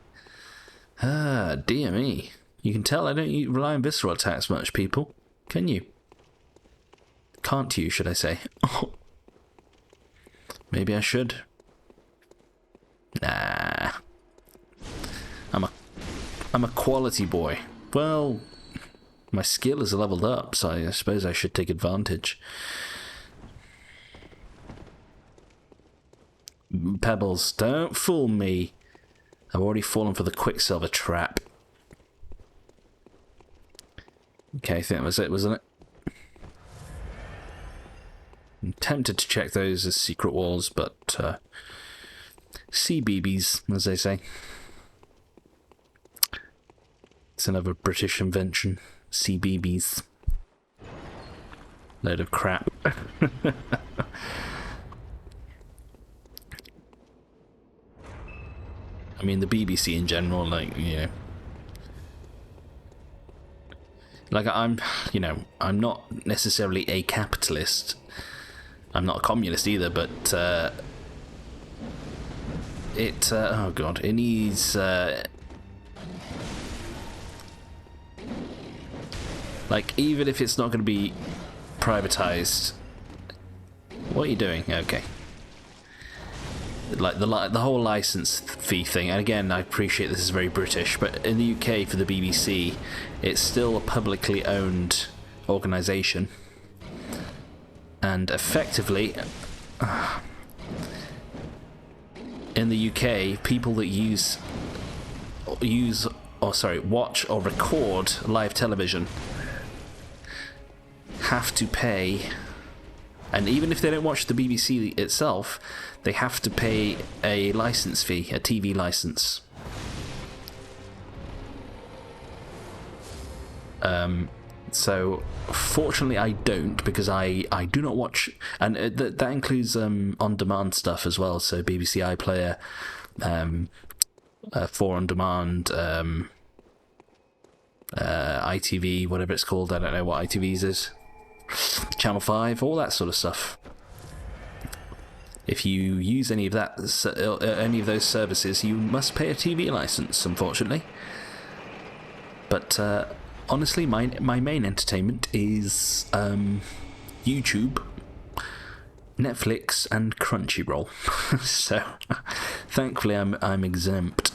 Ah, dear me. You can tell I don't rely on visceral attacks much, people. Can you? Can't you, should I say? Maybe I should. Nah. I'm a quality boy. Well, my skill is leveled up, so I suppose I should take advantage. Pebbles, don't fool me. I've already fallen for the Quicksilver trap. Okay, I think that was it, wasn't it? I'm tempted to check those as secret walls, but CBBS, as they say. It's another British invention. CBBS. Load of crap. I mean, the BBC in general, like, you know. Like, I'm not necessarily a capitalist. I'm not a communist either, but oh god, it needs like, even if it's not going to be privatized. What are you doing? Okay. Like the whole license fee thing, and again, I appreciate this is very British, but in the UK for the BBC, it's still a publicly owned organisation, and effectively, in the UK, people that watch or record live television have to pay. And even if they don't watch the BBC itself, they have to pay a license fee, a TV license. So, fortunately I don't, because I do not watch... And that includes on-demand stuff as well, so BBC iPlayer, 4 On Demand, ITV, whatever it's called, I don't know what ITV's is. Channel 5, all that sort of stuff. If you use any of those services, you must pay a TV license, unfortunately. But honestly, my main entertainment is YouTube, Netflix, and Crunchyroll. So, thankfully, I'm exempt,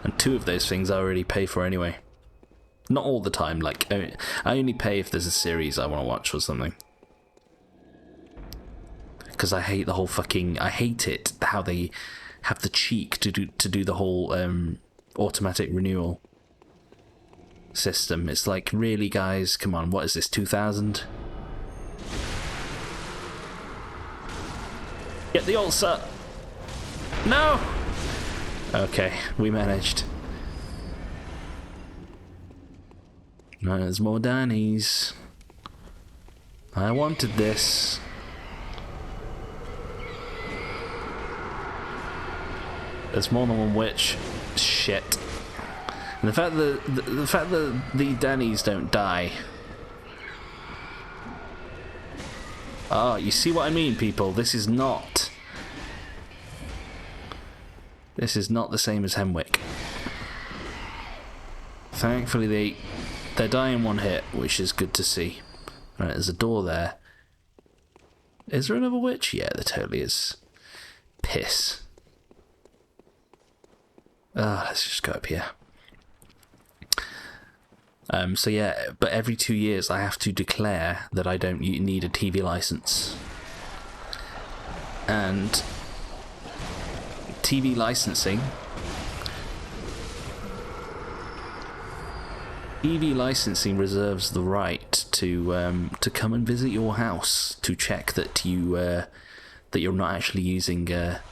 and 2 of those things I already pay for anyway. Not all the time, like, I only pay if there's a series I want to watch or something. Because I hate the whole I hate it, how they have the cheek to do the whole automatic renewal system. It's like, really, guys, come on, what is this, 2000? Get the ulcer! No! Okay, we managed. No, there's more Dannies. I wanted this. There's more than one witch. Shit. And the fact that the Dannies don't die. Ah, you see what I mean, people? This is not the same as Hemwick. Thankfully they die in one hit, which is good to see. Right, there's a door there. Is there another witch? Yeah, there totally is. Piss. Let's just go up here. So yeah, but every 2 years I have to declare that I don't need a TV license. And TV licensing... TV licensing reserves the right to come and visit your house to check that you're not actually using the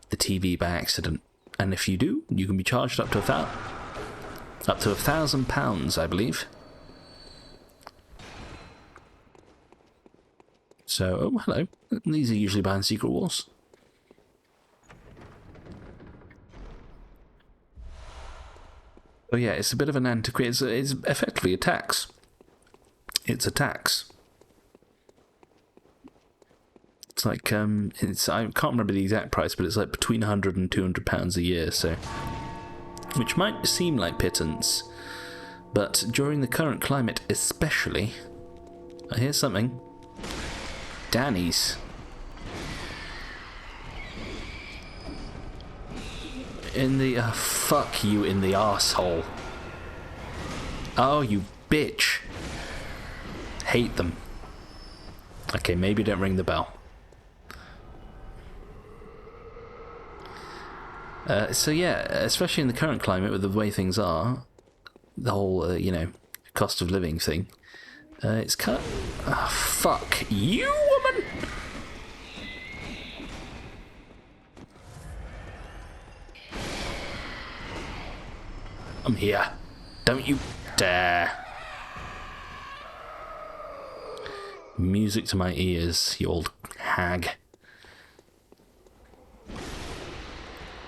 TV by accident. And if you do, you can be charged up to £1,000, I believe. So, oh hello. These are usually behind secret walls. Oh yeah, it's a bit of an antiquated. It's effectively a tax. It's a tax. It's like I can't remember the exact price, but it's like between £100 and £200 a year. So, which might seem like pittance, but during the current climate, especially, I hear something. Dannies. In the fuck you in the arsehole. Oh, you bitch. Hate them. Okay, maybe don't ring the bell. So yeah, especially in the current climate with the way things are, the whole cost of living thing. It's cut. Oh, fuck you, woman. I'm here. Don't you dare. Music to my ears, you old hag.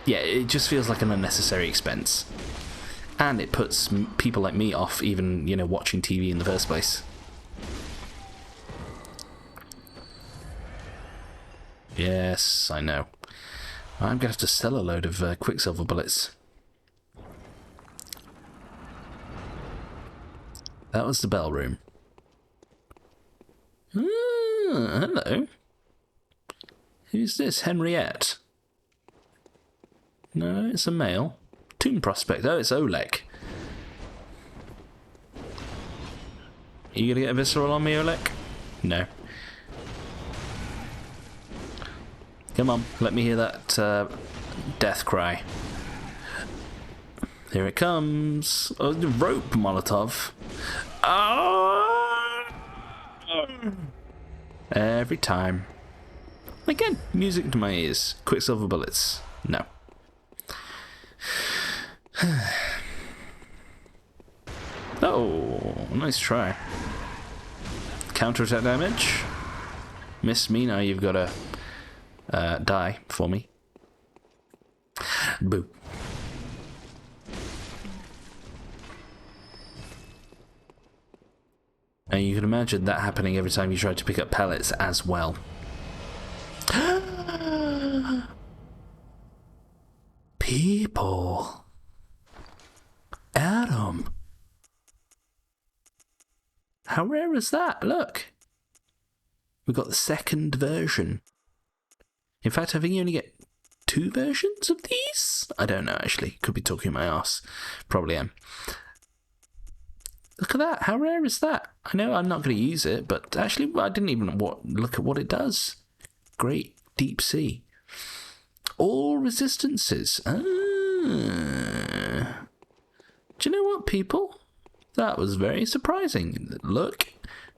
Yeah, it just feels like an unnecessary expense. And it puts people like me off even, you know, watching TV in the first place. Yes, I know. I'm going to have to sell a load of Quicksilver bullets. That was the bell room. Hello. Who's this? Henriette? No, it's a male. Tomb prospect. Oh, it's Oleg. Are you going to get a visceral on me, Oleg? No. Come on, let me hear that death cry. Here it comes. Oh, the rope Molotov. Oh! Every time. Again, music to my ears. Quicksilver bullets. No. Oh, nice try. Counter-attack damage. Miss me, now you've got to die for me. Boo. And you can imagine that happening every time you try to pick up pellets as well. People. Adam. How rare is that? Look. We've got the second version. In fact, I think you only get 2 versions of these? I don't know, actually. Could be talking my arse. Probably am. Look at that. How rare is that? I know I'm not going to use it, but actually I didn't even look at what it does. Great deep sea. All resistances. Ah. Do you know what, people? That was very surprising. Look.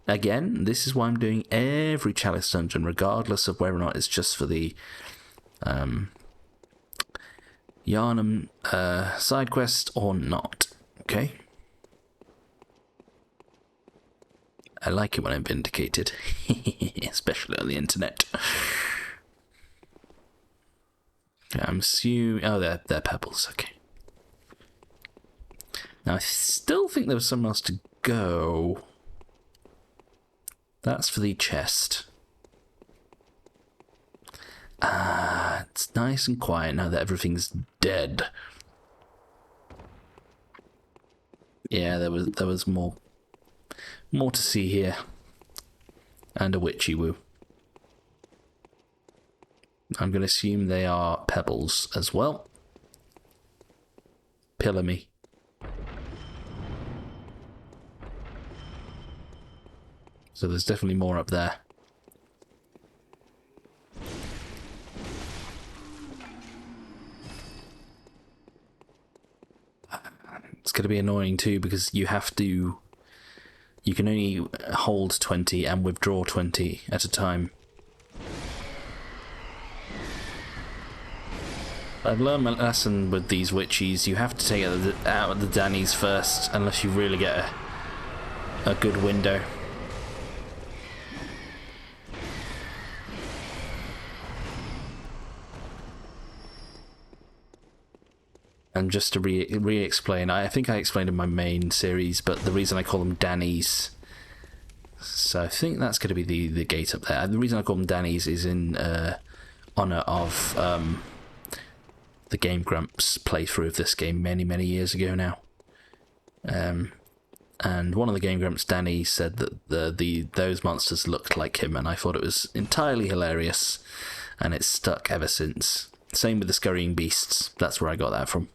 Again, this is why I'm doing every Chalice Dungeon, regardless of whether or not it's just for the Yharnam side quest or not. Okay? I like it when I'm vindicated, especially on the internet. I'm assuming... Oh, they're pebbles, okay. Now, I still think there was somewhere else to go. That's for the chest. It's nice and quiet now that everything's dead. Yeah, there was more to see here. And a witchy woo. I'm going to assume they are pebbles as well. Pillar me. So there's definitely more up there. It's going to be annoying too because you have to... You can only hold 20 and withdraw 20 at a time. I've learned my lesson with these witchies. You have to take it out of the Dannies first unless you really get a good window. And just to re-explain, I think I explained in my main series, but the reason I call them Dannies, so I think that's going to be the gate up there. The reason I call them Dannies is in honour of the Game Grumps playthrough of this game many years ago now. And one of the Game Grumps, Danny, said that those monsters looked like him, and I thought it was entirely hilarious, and it's stuck ever since. Same with the Scurrying Beasts. That's where I got that from.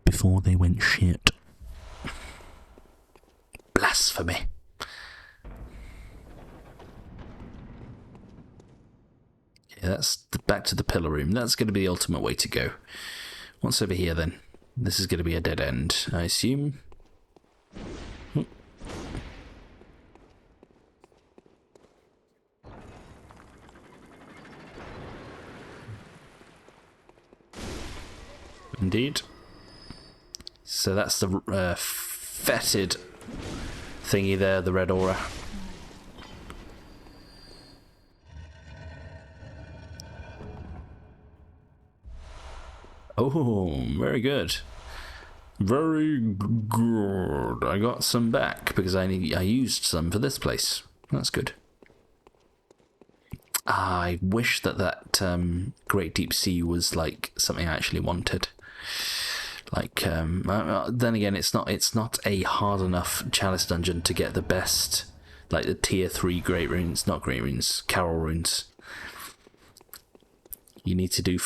Before they went shit. Blasphemy. Yeah, that's back to the pillar room. That's going to be the ultimate way to go. What's over here then? This is going to be a dead end, I assume. Indeed. So that's the fetid thingy there, the red aura. Oh, very good. Very good. I got some back because I used some for this place. That's good. I wish that Great Deep Sea was like something I actually wanted. Like, then again, it's not a hard enough Chalice dungeon to get the best, like the tier 3 Great Runes, not Great Runes, Carol Runes. You need to do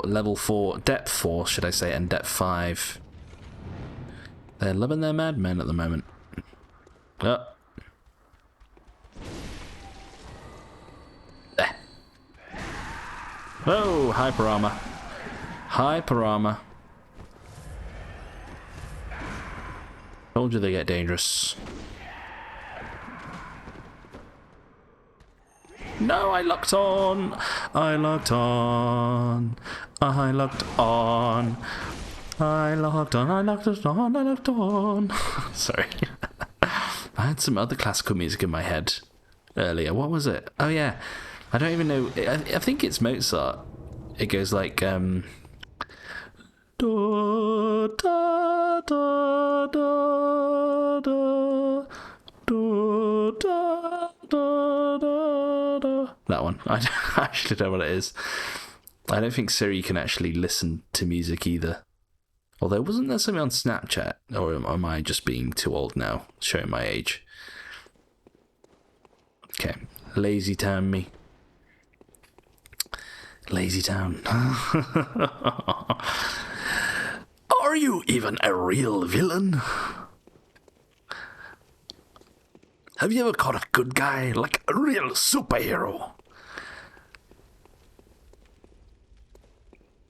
level 4, depth 4, should I say, and depth 5. They're loving their madmen at the moment. Oh. There. Oh, hyper armor. Hyper armor. Told you they get dangerous. No, I locked on. I locked on. I locked on. I locked on. I locked on. I locked on. Sorry. I had some other classical music in my head earlier. What was it? Oh yeah. I don't even know. I think it's Mozart. It goes like do, da, da, da, da, do, da, da, da, da. That one. I actually don't know what it is. I don't think Siri can actually listen to music either. Although, wasn't there something on Snapchat? Or am I just being too old now, showing my age? Okay. Lazy Town me. Lazy Town. Are you even a real villain? Have you ever caught a good guy like a real superhero?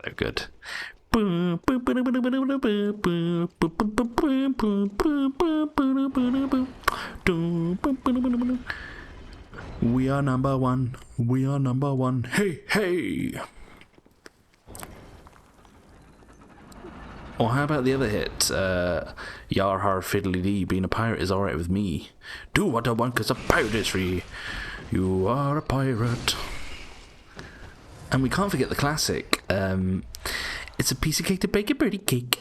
They're good. We are number one. We are number one. Hey, hey. Or how about the other hit? Yar har fiddly dee, being a pirate is alright with me. Do what I want cause a pirate is free. You are a pirate. And we can't forget the classic. It's a piece of cake to bake a birdie cake.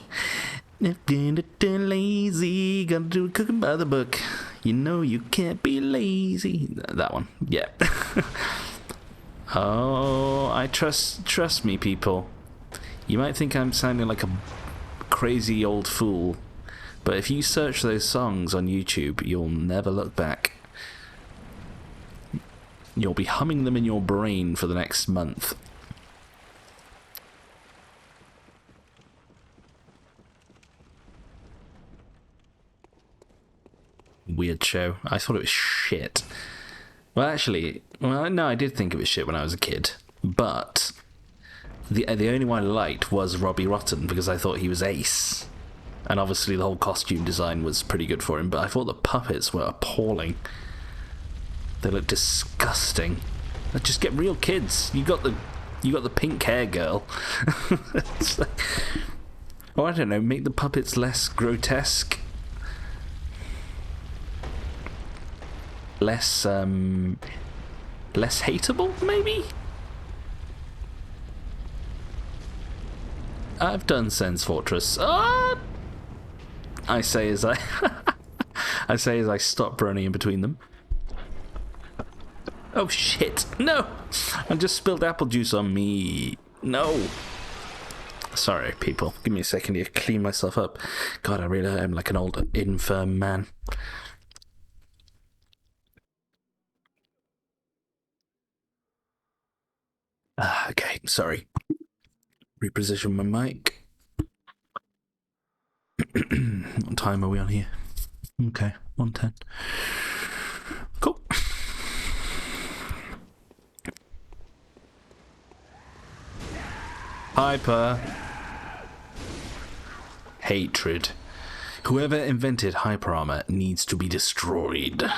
Lazy, gotta do a cooking by the book. You know you can't be lazy. That one, yeah. Oh, I trust me, people. You might think I'm sounding like a crazy old fool, but if you search those songs on YouTube, you'll never look back. You'll be humming them in your brain for the next month. Weird show. I thought it was shit. Well, actually, no, I did think it was shit when I was a kid. But the only one I liked was Robbie Rotten because I thought he was ace. And obviously the whole costume design was pretty good for him, but I thought the puppets were appalling. They look disgusting. Just get real kids. You got the pink hair girl. It's like, I don't know, make the puppets less grotesque. Less hateable, maybe? I've done Sen's Fortress. I say as I stop running in between them. Oh shit! No! I just spilled apple juice on me. No! Sorry, people. Give me a second here to clean myself up. God, I really am like an old infirm man. Okay, sorry. Reposition my mic. What time are we on here? Okay, 1:10. Cool. Hyper. Hatred. Whoever invented hyper armor needs to be destroyed.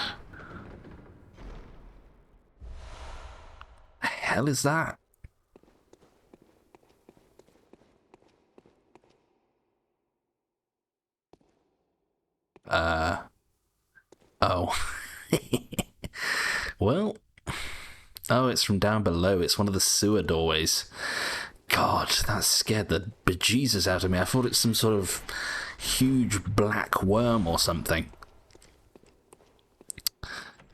The hell is that? Oh. Well. Oh, it's from down below. It's one of the sewer doorways. God, God, that scared the bejesus out of me. I thought it's some sort of huge black worm or something.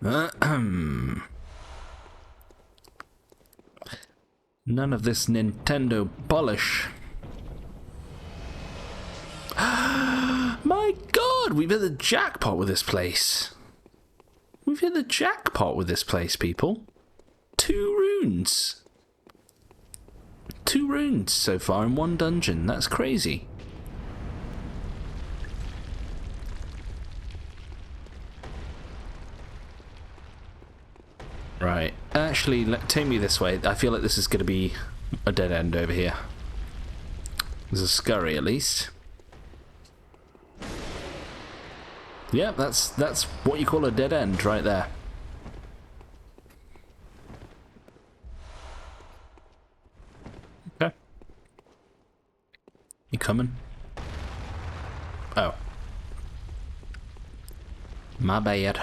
None of this Nintendo polish. My God, we've hit the jackpot with this place. We've hit the jackpot with this place, people. 2 runes. 2 runes so far in 1 dungeon. That's crazy. Right. Actually, take me this way. I feel like this is going to be a dead end over here. There's a scurry, at least. Yeah, that's what you call a dead end right there. Okay. You coming? Oh. My bad.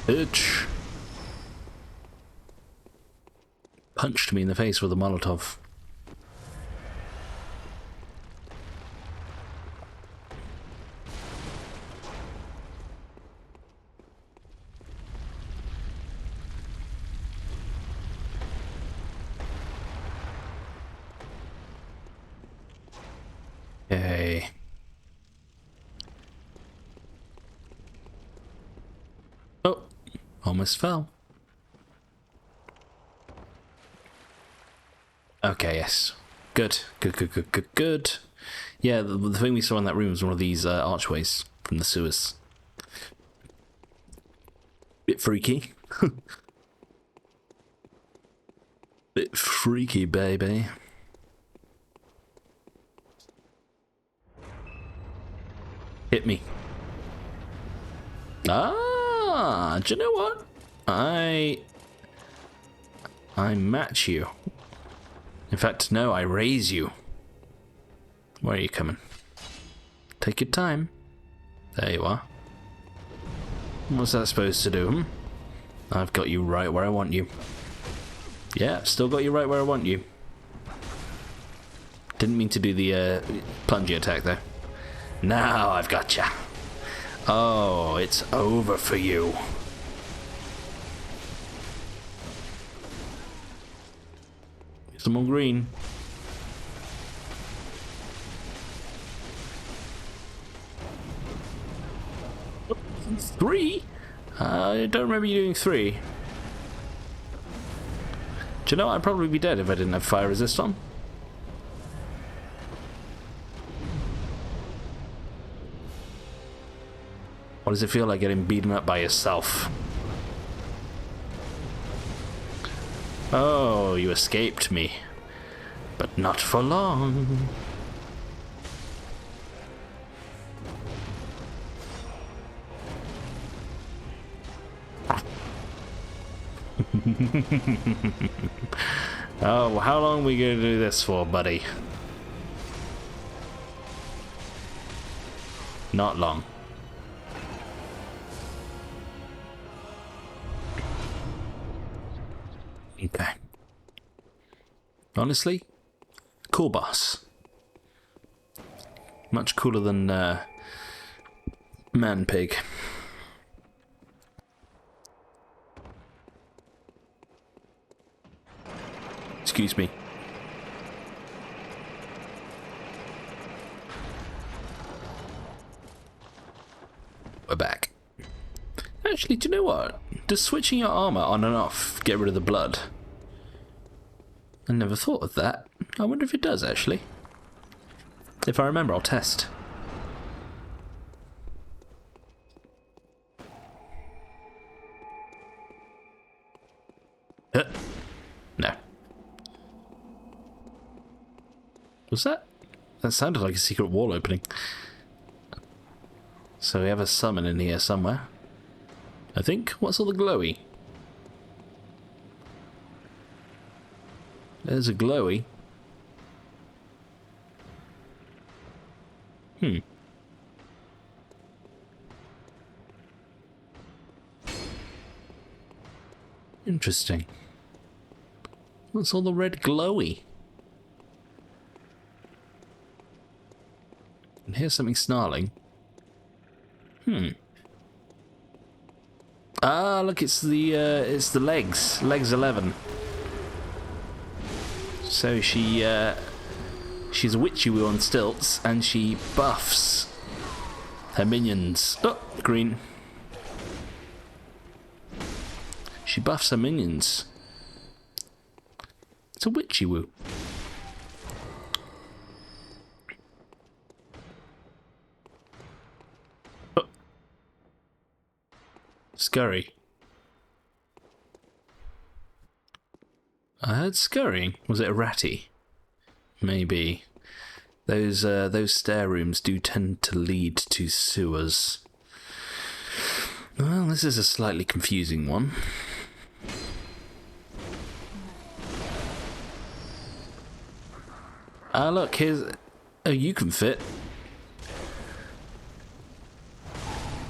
Bitch. Punched me in the face with a Molotov. Okay. Oh, almost fell. Okay, yes. Good. Good. Yeah, the thing we saw in that room was one of these archways from the sewers. Bit freaky. Bit freaky, baby. Hit me. Ah, do you know what? I match you. In fact, no, I raise you. Where are you coming? Take your time. There you are. What's that supposed to do? I've got you right where I want you. Yeah, still got you right where I want you. Didn't mean to do the plungy attack there. Now I've got ya. Oh, it's over for you. Some more green. Oh, 3? I don't remember you doing 3. Do you know, I'd probably be dead if I didn't have fire resist on. What does it feel like getting beaten up by yourself? Oh, you escaped me. But not for long. Oh, how long are we going to do this for, buddy? Not long. Okay. Honestly, cool boss. Much cooler than Man Pig. Excuse me. We're back. Actually, do you know what? Does switching your armor on and off get rid of the blood? I never thought of that. I wonder if it does, actually. If I remember, I'll test. No. Was that? That sounded like a secret wall opening. So we have a summon in here somewhere. I think. What's all the glowy? There's a glowy. Interesting. What's all the red glowy? And here's something snarling. Ah, look, it's the legs. Legs 11. So she's a witchy woo on stilts, and she buffs her minions. Oh, green. She buffs her minions. It's a witchy woo. Oh. Scurry. I heard scurrying. Was it a ratty? Maybe. Those stair rooms do tend to lead to sewers. Well, this is a slightly confusing one. Ah, look, here's... Oh, you can fit.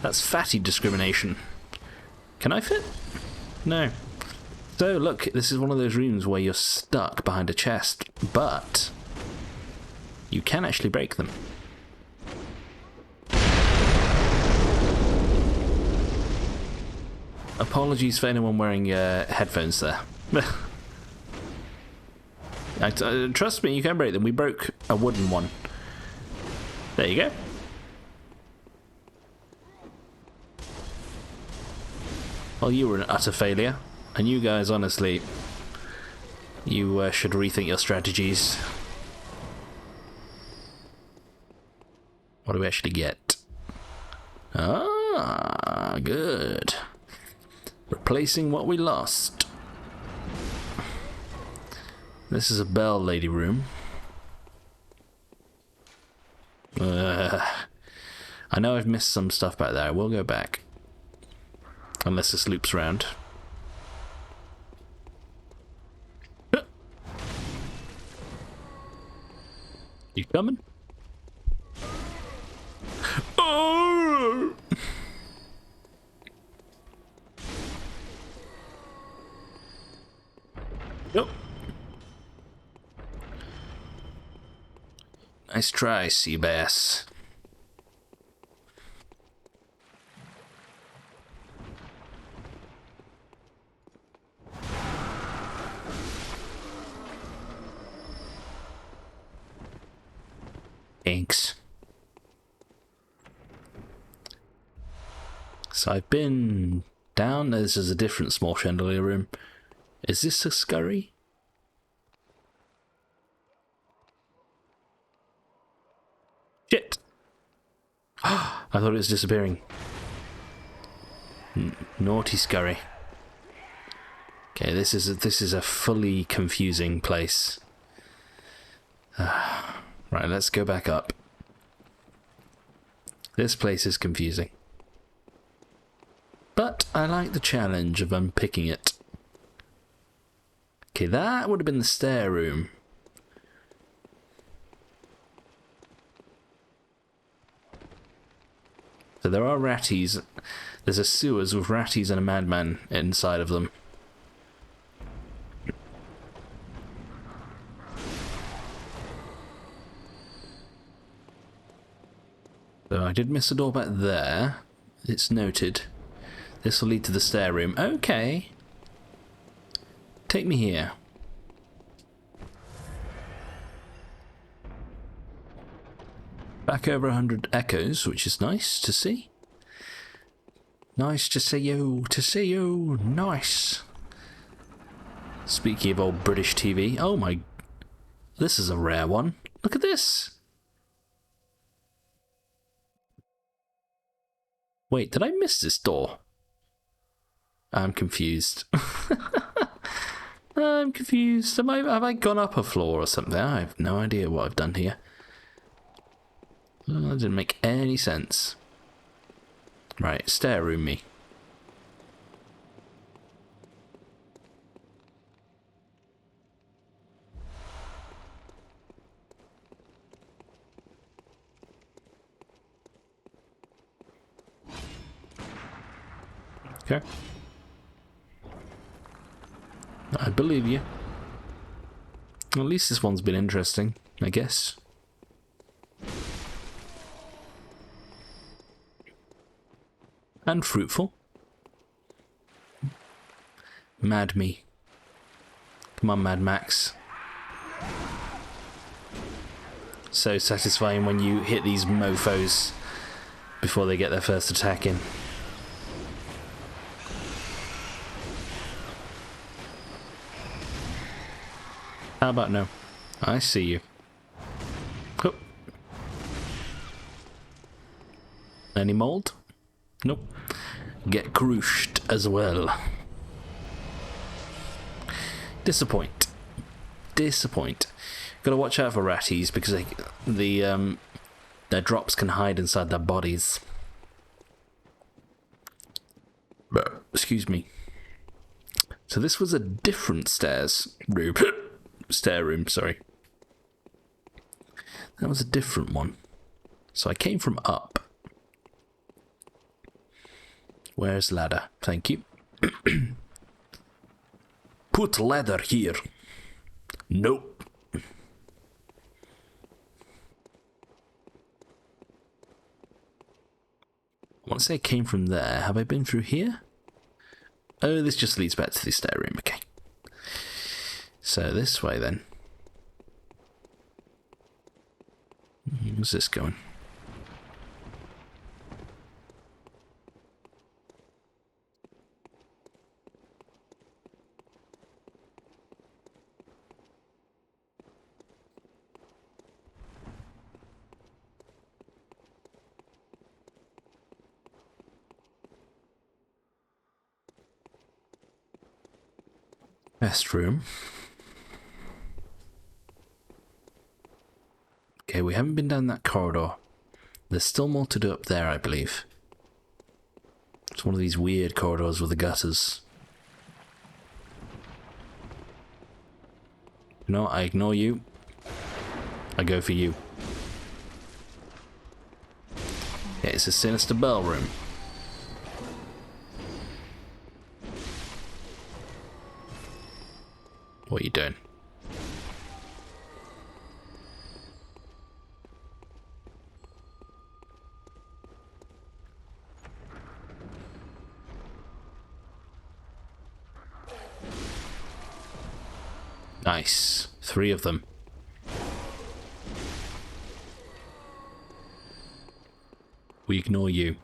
That's fatty discrimination. Can I fit? No. So, look, this is one of those rooms where you're stuck behind a chest, but you can actually break them. Apologies for anyone wearing headphones there. Trust me, you can break them. We broke a wooden one. There you go. Well, you were an utter failure. And you guys, honestly, you should rethink your strategies. What do we actually get? Ah, good. Replacing what we lost. This is a bell lady room. I know I've missed some stuff back there. I will go back. Unless this loops around. You coming? Oh! Yep. Nice try, sea bass. Thanks. So I've been down. This is a different small chandelier room. Is this a scurry? Shit! I thought it was disappearing. Naughty scurry. Okay, this is a fully confusing place. Right, let's go back up. This place is confusing. But I like the challenge of unpicking it. Okay, that would have been the stair room. So there are ratties. There's a sewers with ratties and a madman inside of them. So I did miss a door back there. It's noted. This will lead to the stair room. Okay. Take me here. Back over 100 echoes, which is nice to see. Nice to see you, nice. Speaking of old British TV, oh my, this is a rare one. Look at this. Wait, did I miss this door? I'm confused. I'm confused. Have I gone up a floor or something? I have no idea what I've done here. Well, that didn't make any sense. Right, stair room me. Okay. I believe you. At least this one's been interesting, I guess. And fruitful. Mad me. Come on, Mad Max. So satisfying when you hit these mofos before they get their first attack in. How about no? I see you. Oh. Any mold? Nope. Get crushed as well. Disappoint. Gotta watch out for ratties because their drops can hide inside their bodies. Excuse me. So this was a different stair room, sorry. That was a different one. So I came from up. Where's ladder? Thank you. Put ladder here. Nope. I want to say I came from there. Have I been through here? Oh, this just leads back to the stair room. Okay. So this way then. Where's this going? Best room. Okay, we haven't been down that corridor. There's still more to do up there, I believe. It's one of these weird corridors with the gutters. No, I ignore you. I go for you. Yeah, it's a sinister bell room. What are you doing? Nice. 3 of them. We ignore you.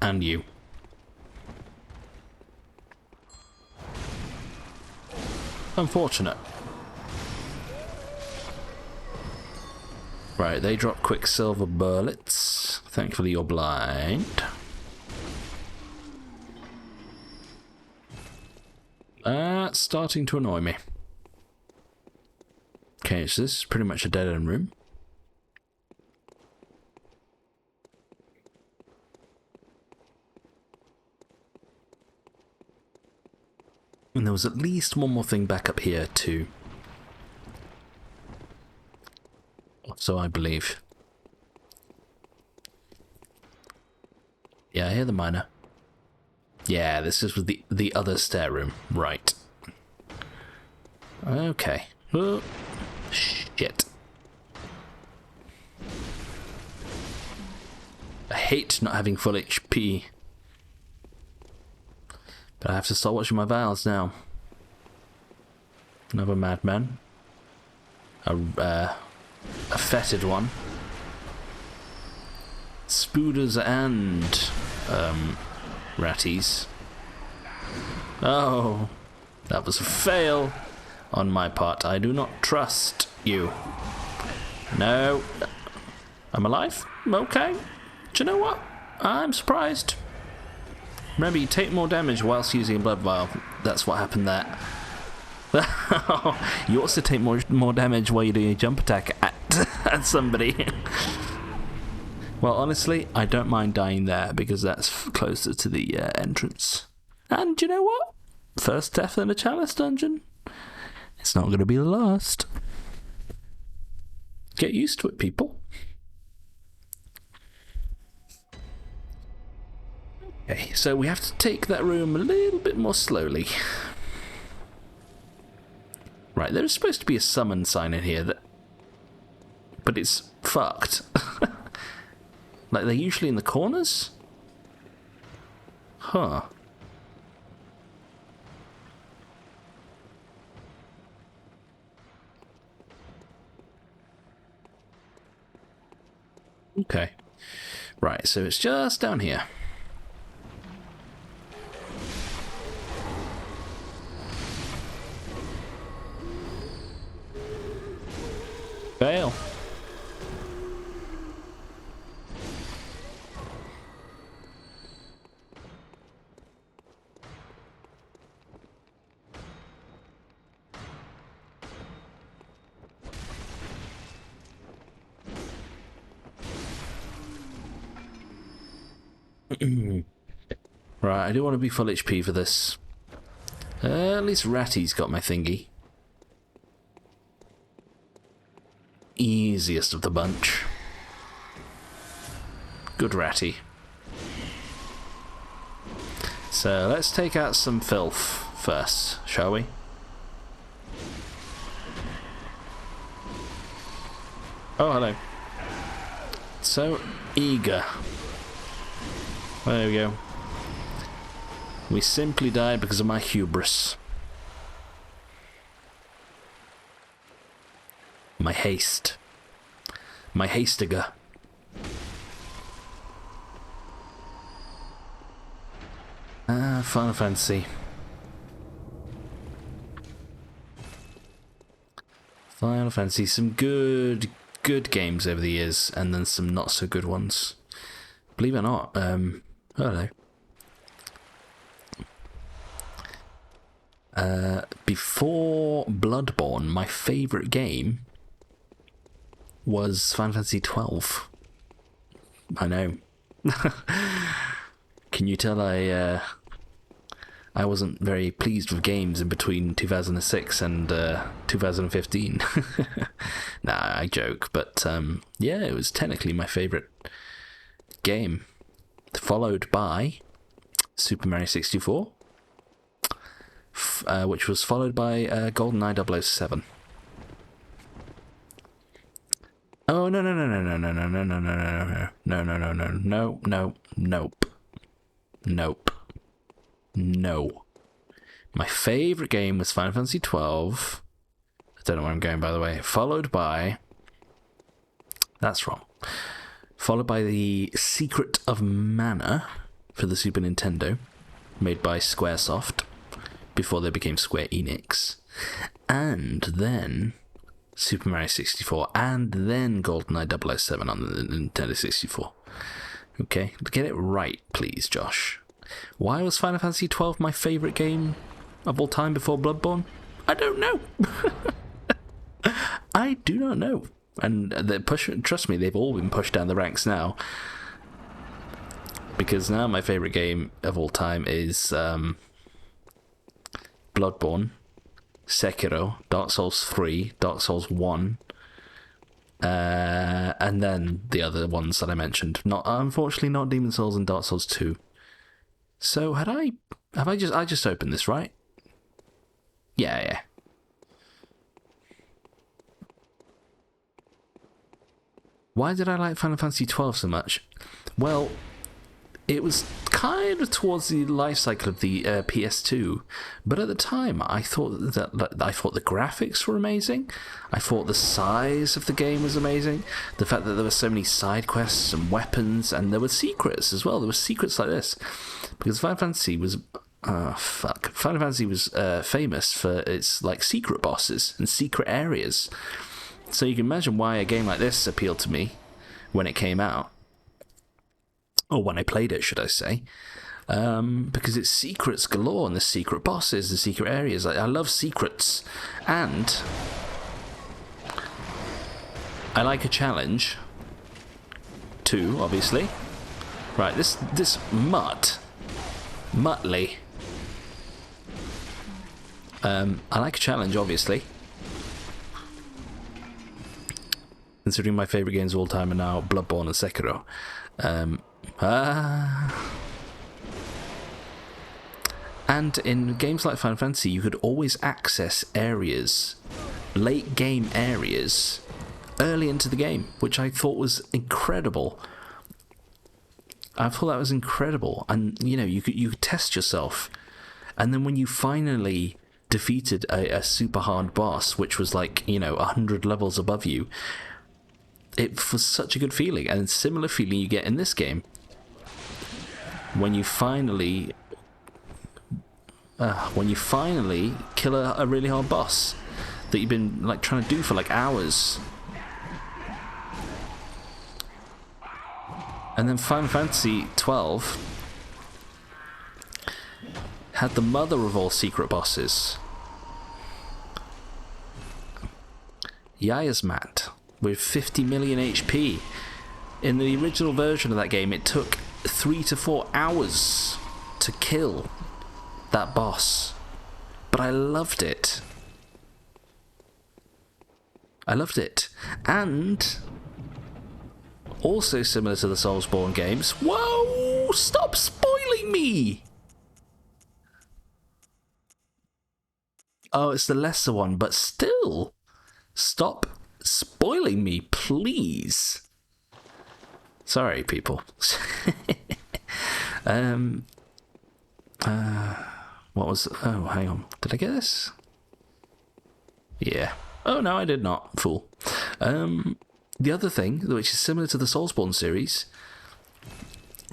And you. Unfortunate. Right, they drop quicksilver bullets. Thankfully you're blind. That's starting to annoy me. Okay, so this is pretty much a dead-end room. And there was at least one more thing back up here too. So I believe. Yeah, I hear the miner. Yeah, this is with the other stair room. Right. Okay. Oh, shit. I hate not having full HP. But I have to start watching my vials now. Another madman. A fetid one. Spooders and ratties. Oh, that was a fail on my part. I do not trust you. No. I'm alive? Okay. Do you know what? I'm surprised. Remember, you take more damage whilst using a blood vial. That's what happened there. You also take more damage while you're doing a jump attack at somebody. Well, honestly, I don't mind dying there because that's closer to the entrance. And you know what? First death in a Chalice dungeon. It's not going to be the last. Get used to it, people. Okay, so we have to take that room a little bit more slowly. Right, there's supposed to be a summon sign in here, but it's fucked. Like, they're usually in the corners? Huh. Okay. Right, so it's just down here. Fail. Right, I do want to be full HP for this. At least Ratty's got my thingy. Easiest of the bunch. Good Ratty. So let's take out some filth first, shall we? Oh, hello. So eager. There we go. We simply died because of my hubris. My haste. My hastiger. Final Fantasy. Final Fantasy. Some good games over the years, and then some not so good ones. Believe it or not, I don't know. Before Bloodborne, my favourite game was Final Fantasy 12. I know. Can you tell I wasn't very pleased with games in between 2006 and 2015? Nah, I joke, but yeah, it was technically my favourite game, followed by Super Mario 64. Which was followed by GoldenEye 007. Oh no. My favourite game was Final Fantasy 12. I don't know where I'm going, by the way. Followed by... That's wrong. Followed by the Secret of Mana for the Super Nintendo, made by Squaresoft, before they became Square Enix, and then Super Mario 64, and then GoldenEye 007 on the Nintendo 64. Okay, get it right, please, Josh. Why was Final Fantasy 12 my favourite game of all time before Bloodborne? I don't know. I do not know. And trust me, they've all been pushed down the ranks now. Because now my favourite game of all time is... Bloodborne, Sekiro, Dark Souls 3, Dark Souls 1, and then the other ones that I mentioned. Unfortunately not Demon Souls and Dark Souls 2. So I just opened this, right? Yeah. Why did I like Final Fantasy 12 so much? Well, it was kind of towards the life cycle of the PS2, but at the time I thought the graphics were amazing. I thought the size of the game was amazing. The fact that there were so many side quests and weapons, and there were secrets as well. There were secrets like this, because Final Fantasy was famous for its like secret bosses and secret areas. So you can imagine why a game like this appealed to me when it came out. Or when I played it, should I say. Because it's secrets galore, and the secret bosses, the secret areas. I love secrets. And I like a challenge, too, obviously. Right, this Muttley. I like a challenge, obviously. Considering my favourite games of all time are now Bloodborne and Sekiro. And in games like Final Fantasy, you could always access areas, late game areas, early into the game, which I thought was incredible. I thought that was incredible. And, you know, you could test yourself. And then when you finally defeated a super hard boss, which was like, you know, 100 levels above you, it was such a good feeling. And similar feeling you get in this game. When you finally kill a really hard boss that you've been like trying to do for like hours. And then Final Fantasy 12 had the mother of all secret bosses, Yasmat, with 50 million HP. In the original version of that game, it took 3 to 4 hours to kill that boss, but I loved it. And also similar to the Soulsborne games. Whoa! Stop spoiling me! Oh, it's the lesser one, but still, stop spoiling me, please. Sorry, people. What was... Oh, hang on. Did I get this? Yeah. Oh, no, I did not. Fool. The other thing, which is similar to the Soulsborne series,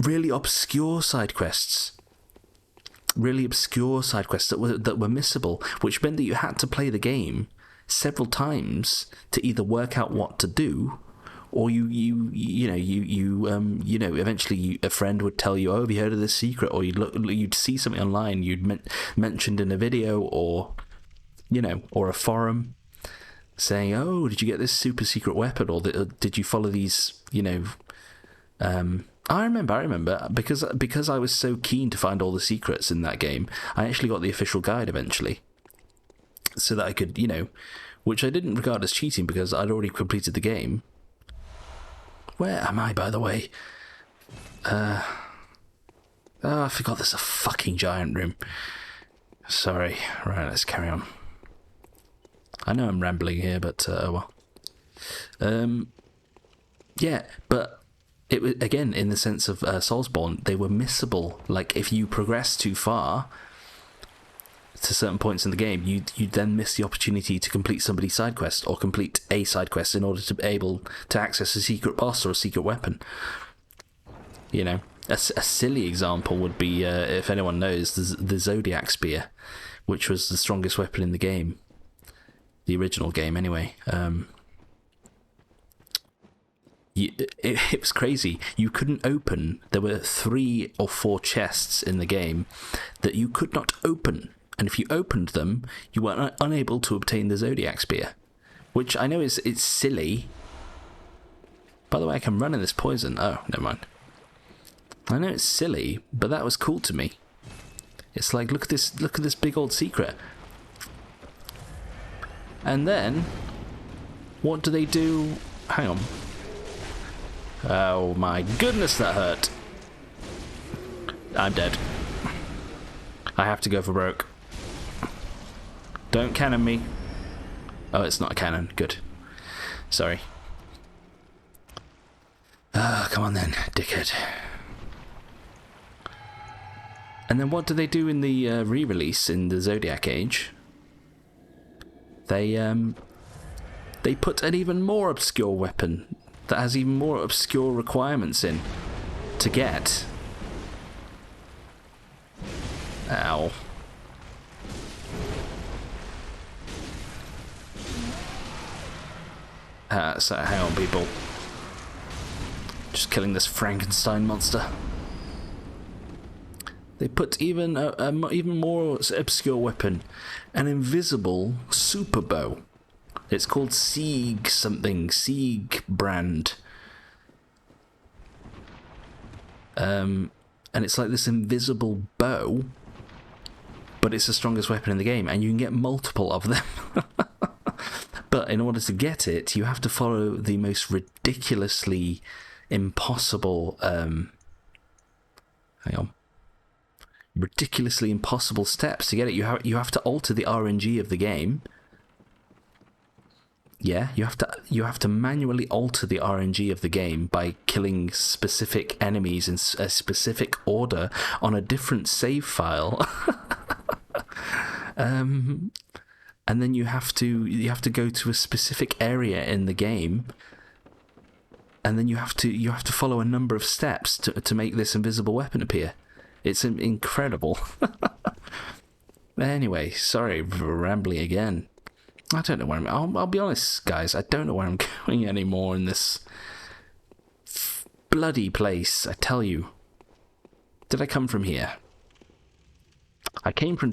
really obscure side quests. Really obscure side quests that were missable, which meant that you had to play the game several times to either work out what to do, or eventually a friend would tell you, oh, have you heard of this secret? Or you'd see something online you'd mentioned in a video, or a forum saying, oh, did you get this super secret weapon, or did you follow these, I remember because I was so keen to find all the secrets in that game, I actually got the official guide eventually, so that I could, which I didn't regard as cheating because I'd already completed the game. Where am I, by the way? I forgot there's a fucking giant room. Sorry. Right, let's carry on. I know I'm rambling here, but well. Yeah, but it was, again, in the sense of Soulsborne, they were missable. Like, if you progress too far to certain points in the game, you then miss the opportunity to complete somebody's side quest, or complete a side quest in order to be able to access a secret boss or a secret weapon. A silly example would be, if anyone knows, the Zodiac Spear, which was the strongest weapon in the game. The original game, anyway. It was crazy. You couldn't open... There were 3 or 4 chests in the game that you could not open. And if you opened them, you were unable to obtain the Zodiac Spear. Which I know it's silly. By the way, I can run in this poison. Oh, never mind. I know it's silly, but that was cool to me. It's like, look at this big old secret. And then, what do they do? Hang on. Oh my goodness, that hurt. I'm dead. I have to go for broke. Don't cannon me. Oh, it's not a cannon. Good. Sorry. Come on then, dickhead. And then what do they do in the re-release in the Zodiac Age? They put an even more obscure weapon that has even more obscure requirements in to get. Ow. So hang on, people. Just killing this Frankenstein monster. They put even even more obscure weapon, an invisible super bow. It's called Sieg something, Sieg brand. And it's like this invisible bow, but it's the strongest weapon in the game, and you can get multiple of them. But in order to get it, you have to follow the most ridiculously impossible... hang on. ridiculously impossible steps to get it. You have to alter the RNG of the game. Yeah, you have to manually alter the RNG of the game by killing specific enemies in a specific order on a different save file. And then you have to go to a specific area in the game, and then you have to follow a number of steps to make this invisible weapon appear. It's incredible. Anyway, sorry for rambling again. I don't know where I'll be honest, guys. I don't know where I'm going anymore in this bloody place. I tell you. Did I come from here? I came from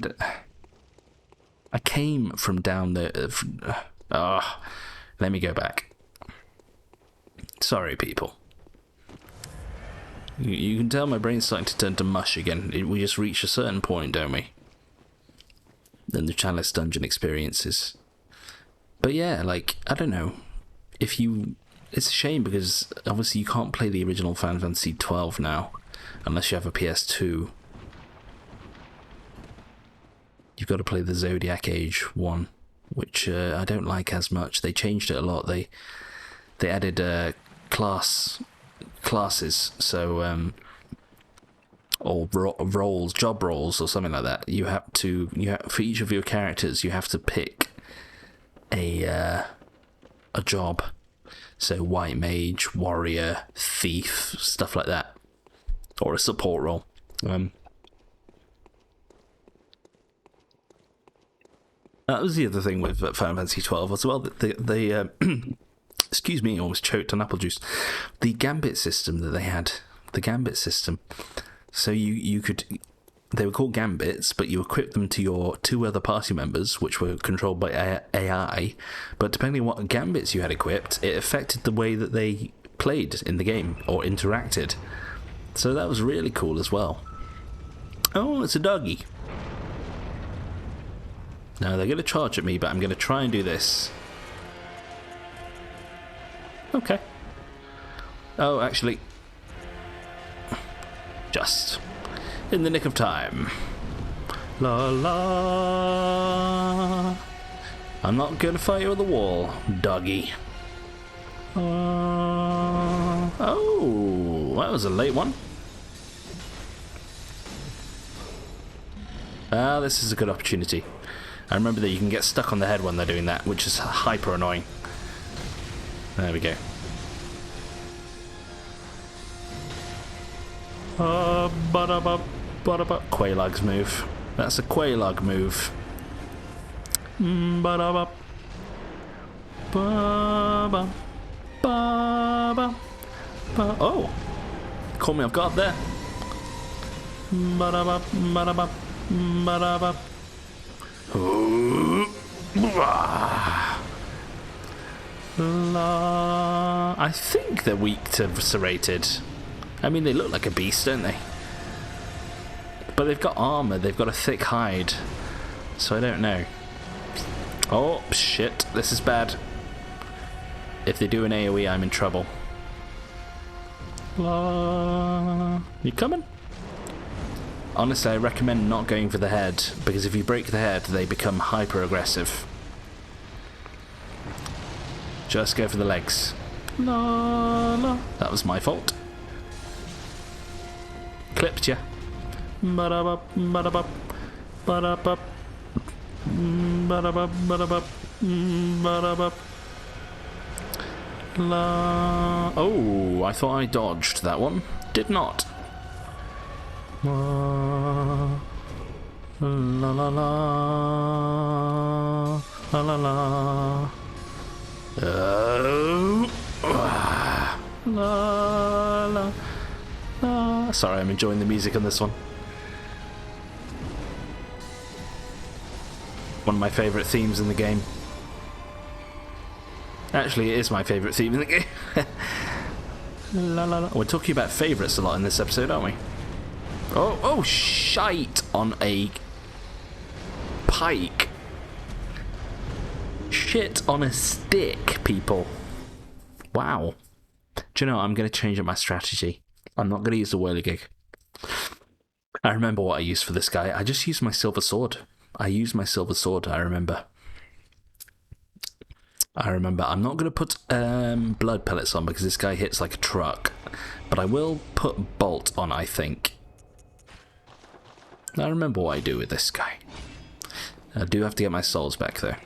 down the. Let me go back. Sorry, people. You can tell my brain's starting to turn to mush again. We just reach a certain point, don't we? Then the Chalice Dungeon experiences. But yeah, like, I don't know. It's a shame because obviously you can't play the original Final Fantasy 12 now unless you have a PS2. You've got to play the Zodiac Age one, which I don't like as much. They changed it a lot. They added classes, so or roles, job roles, or something like that. You have for each of your characters, you have to pick a job. So white mage, warrior, thief, stuff like that, or a support role. That was the other thing with Final Fantasy 12 as well. They excuse me, almost choked on apple juice. The gambit system that they had, so you could, they were called gambits, but you equipped them to your two other party members, which were controlled by AI, but depending on what gambits you had equipped, it affected the way that they played in the game, or interacted. So that was really cool as well. Oh, it's a doggy. Now they're going to charge at me, but I'm going to try and do this. Okay. Oh, actually, just in the nick of time. La la. I'm not going to fight you on the wall, doggy. Oh, that was a late one. This is a good opportunity. I remember that you can get stuck on the head when they're doing that, which is hyper annoying. There we go. Quailag's move. That's a Quailag move. Oh! Caught me off guard there. I think they're weak to serrated. I mean, they look like a beast, don't they? But they've got armor, they've got a thick hide, so I don't know. Oh, shit, this is bad. If they do an AoE, I'm in trouble. You coming? Honestly, I recommend not going for the head, because if you break the head, they become hyper aggressive. Just go for the legs. La la. That was my fault. Clipped ya. Ba-da-bop, ba-da-bop, ba-da-bop, ba-da-bop, ba-da-bop, ba-da-bop. La. Oh, I thought I dodged that one. Did not. La la la la la la. La la la. Sorry, I'm enjoying the music on this one. One of my favourite themes in the game. Actually, it is my favourite theme in the game. La la la. We're talking about favourites a lot in this episode, aren't we? Oh, shite on a pike. Shit on a stick, people. Wow. Do you know, I'm going to change up my strategy. I'm not going to use the whirligig. I remember what I used for this guy. I just used my silver sword. I remember. I'm not going to put blood pellets on because this guy hits like a truck. But I will put bolt on, I think. I remember what I do with this guy. I do have to get my souls back though.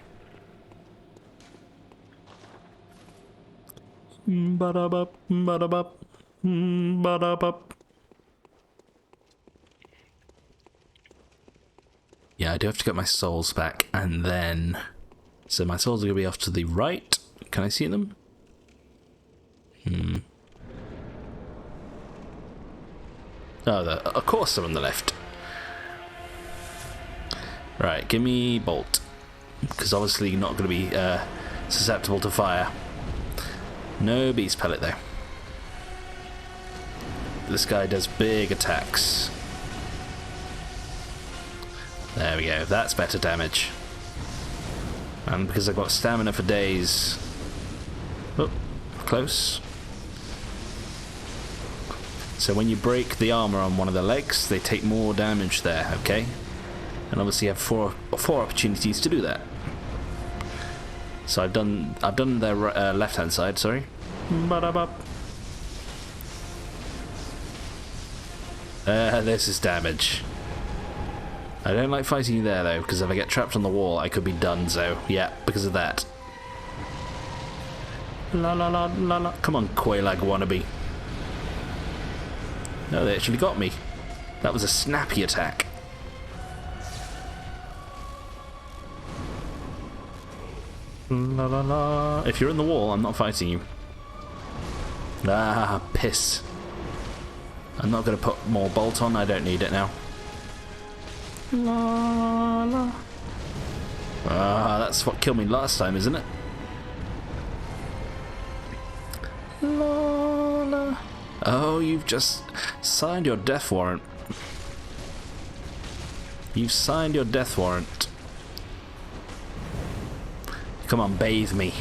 Ba-da-bup, ba-da-bup, ba-da-bup. Yeah, I do have to get my souls back, and then... So my souls are going to be off to the right. Can I see them? Oh, of course they're on the left. Right, give me bolt. Because obviously you're not going to be susceptible to fire. No beast pellet though. This guy does big attacks. There we go, that's better damage. And because I've got stamina for days. Oh, close. So when you break the armor on one of the legs, they take more damage there, okay? And obviously you have four opportunities to do that. So I've done their left hand side, sorry. This is damage. I don't like fighting you there though, because if I get trapped on the wall I could be done, so yeah, because of that. La la la la la. Come on, Quailag wannabe. No, they actually got me. That was a snappy attack. La la la. If you're in the wall, I'm not fighting you. Ah, piss. I'm not going to put more bolt on, I don't need it now. La la. Ah, that's what killed me last time, isn't it? La la. Oh, you've just signed your death warrant. You've signed your death warrant. Come on, bathe me.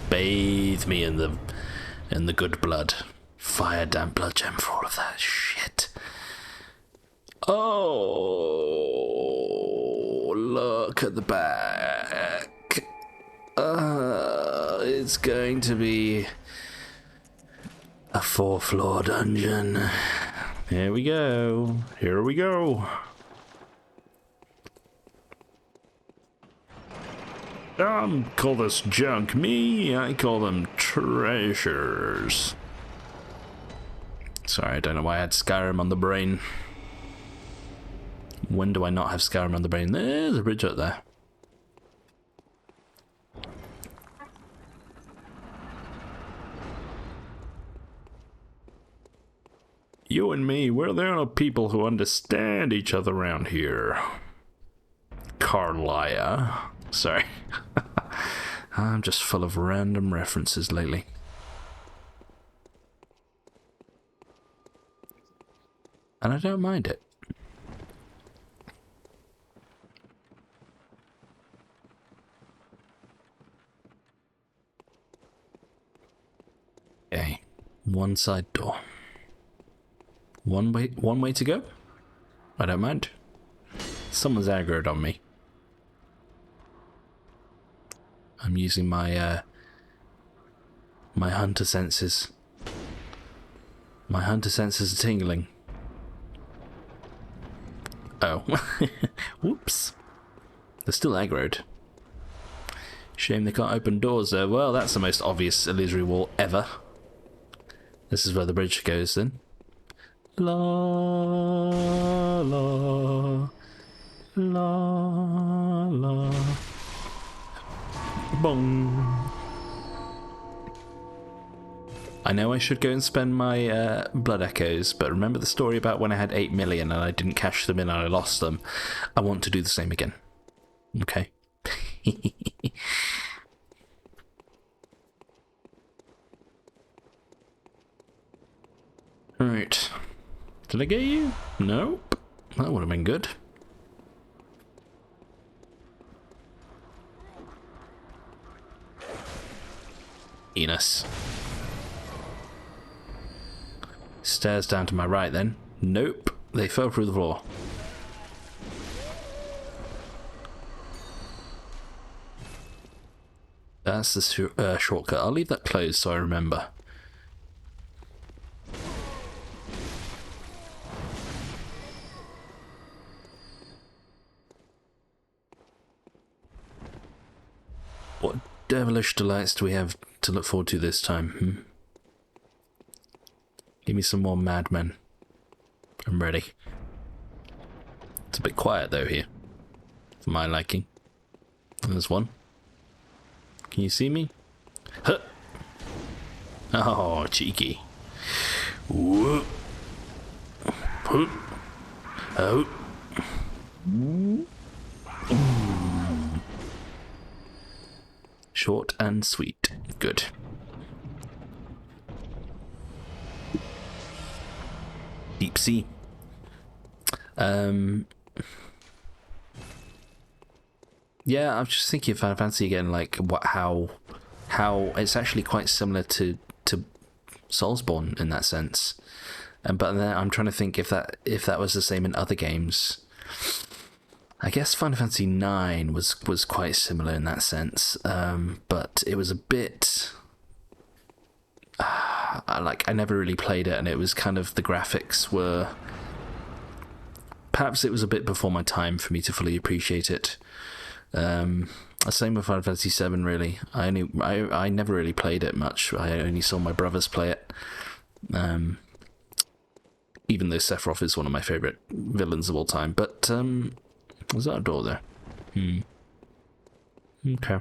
Bathe me in the good blood. Fire damp blood gem for all of that shit. Oh, look at the back. It's going to be a 4-floor dungeon. Here we go. Here we go. Call this junk me. I call them treasures. Sorry, I don't know why I had Skyrim on the brain. When do I not have Skyrim on the brain? There's a bridge up there. You and me, we're the only people who understand each other around here. Carlia. Sorry. I'm just full of random references lately. And I don't mind it. Okay. One side door. One way to go? I don't mind. Someone's aggroed on me. I'm using my my hunter senses. My hunter senses are tingling. Oh. Whoops. They're still aggroed. Shame they can't open doors though. Well, that's the most obvious illusory wall ever. This is where the bridge goes then. La la la la. Bong. I know I should go and spend my blood echoes, but remember the story about when I had 8 million and I didn't cash them in and I lost them? I want to do the same again. Okay. Right. Did I get you? Nope. That would have been good. Enos. Stairs down to my right then. Nope, they fell through the floor. That's the shortcut. I'll leave that closed so I remember. What devilish delights do we have to look forward to this time? Give me some more madmen. I'm ready. It's a bit quiet though here, for my liking. There's one. Can you see me? Huh. Oh, cheeky. Whoop. Whoop. Oh. Short and sweet. Good. Deep sea. Yeah, I was just thinking of Final Fantasy again, like how it's actually quite similar to Soulsborne in that sense. But then I'm trying to think if that was the same in other games. I guess Final Fantasy IX was quite similar in that sense, but it was a bit like I never really played it, and it was kind of the graphics were. Perhaps it was a bit before my time for me to fully appreciate it. Same with Final Fantasy VII, really. I never really played it much. I only saw my brothers play it. Even though Sephiroth is one of my favourite villains of all time. But, was that a door there? Okay.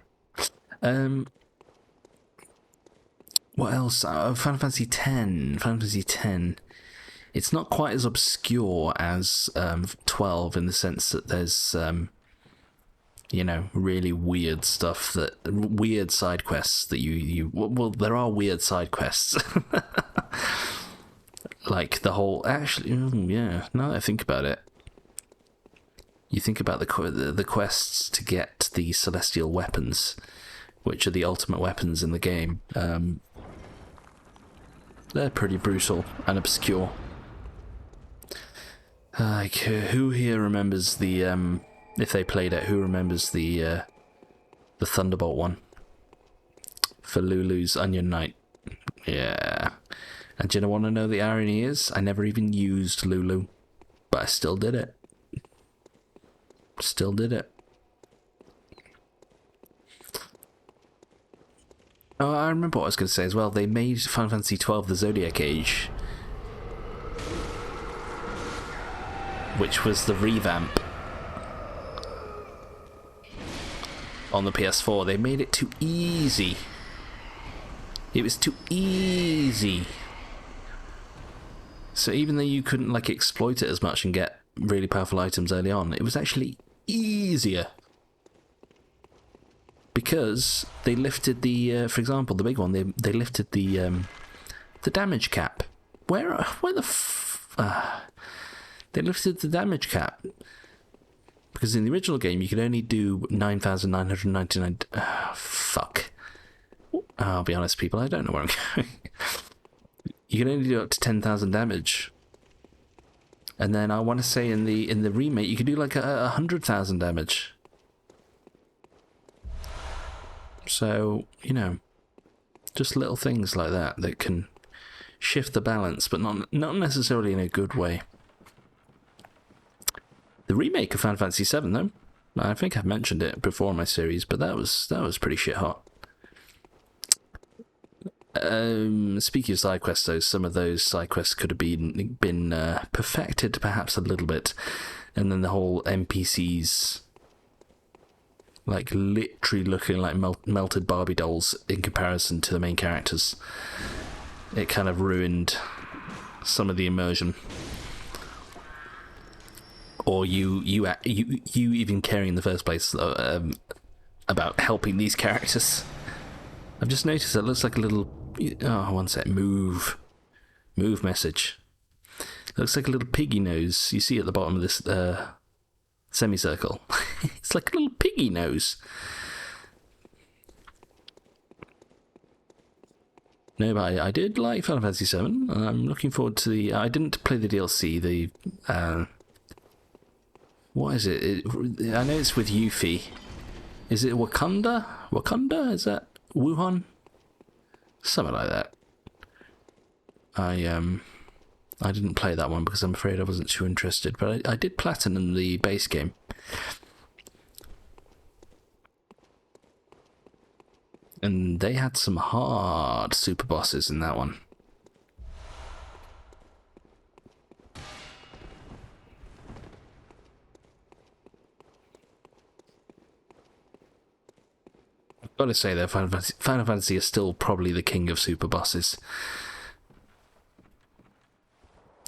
What else? Final Fantasy X. Final Fantasy X. It's not quite as obscure as 12 in the sense that there's, really weird stuff, weird side quests that well, there are weird side quests. Like the whole, actually, yeah, now that I think about it, you think about the quests to get the celestial weapons, which are the ultimate weapons in the game. They're pretty brutal and obscure. Like, who here remembers the, if they played it, who remembers the Thunderbolt one? For Lulu's Onion Knight. Yeah. And do you want to know the irony is? I never even used Lulu, but I still did it. Still did it. Oh, I remember what I was going to say as well. They made Final Fantasy XII the Zodiac Age, which was the revamp on the PS4. They made it too easy. It was too easy. So even though you couldn't like exploit it as much and get really powerful items early on, it was actually easier. Because they lifted the, for example, the big one, they lifted the damage cap. Where the they lifted the damage cap. Because in the original game, you could only do 9,999... fuck. I'll be honest, people, I don't know where I'm going. You can only do up to 10,000 damage. And then I want to say in the remake, you could do like 100,000 damage. So, just little things like that can shift the balance, but not necessarily in a good way. The remake of Final Fantasy VII, though, I think I've mentioned it before in my series, but that was pretty shit hot. Speaking of side quests, though, some of those side quests could have been perfected perhaps a little bit, and then the whole NPCs, like literally looking like melted Barbie dolls in comparison to the main characters, it kind of ruined some of the immersion. Or you even caring in the first place about helping these characters. I've just noticed it looks like a little... Oh, one sec. Move message. It looks like a little piggy nose you see at the bottom of this semicircle. It's like a little piggy nose. No, but I did like Final Fantasy VII. I'm looking forward to the... I didn't play the DLC, the... what is it? I know it's with Yuffie. Is it Wakanda? Wakanda? Is that Wuhan? Something like that. I didn't play that one because I'm afraid I wasn't too interested, but I did platinum the base game. And they had some hard super bosses in that one. I've got to say though, Final Fantasy is still probably the king of super bosses.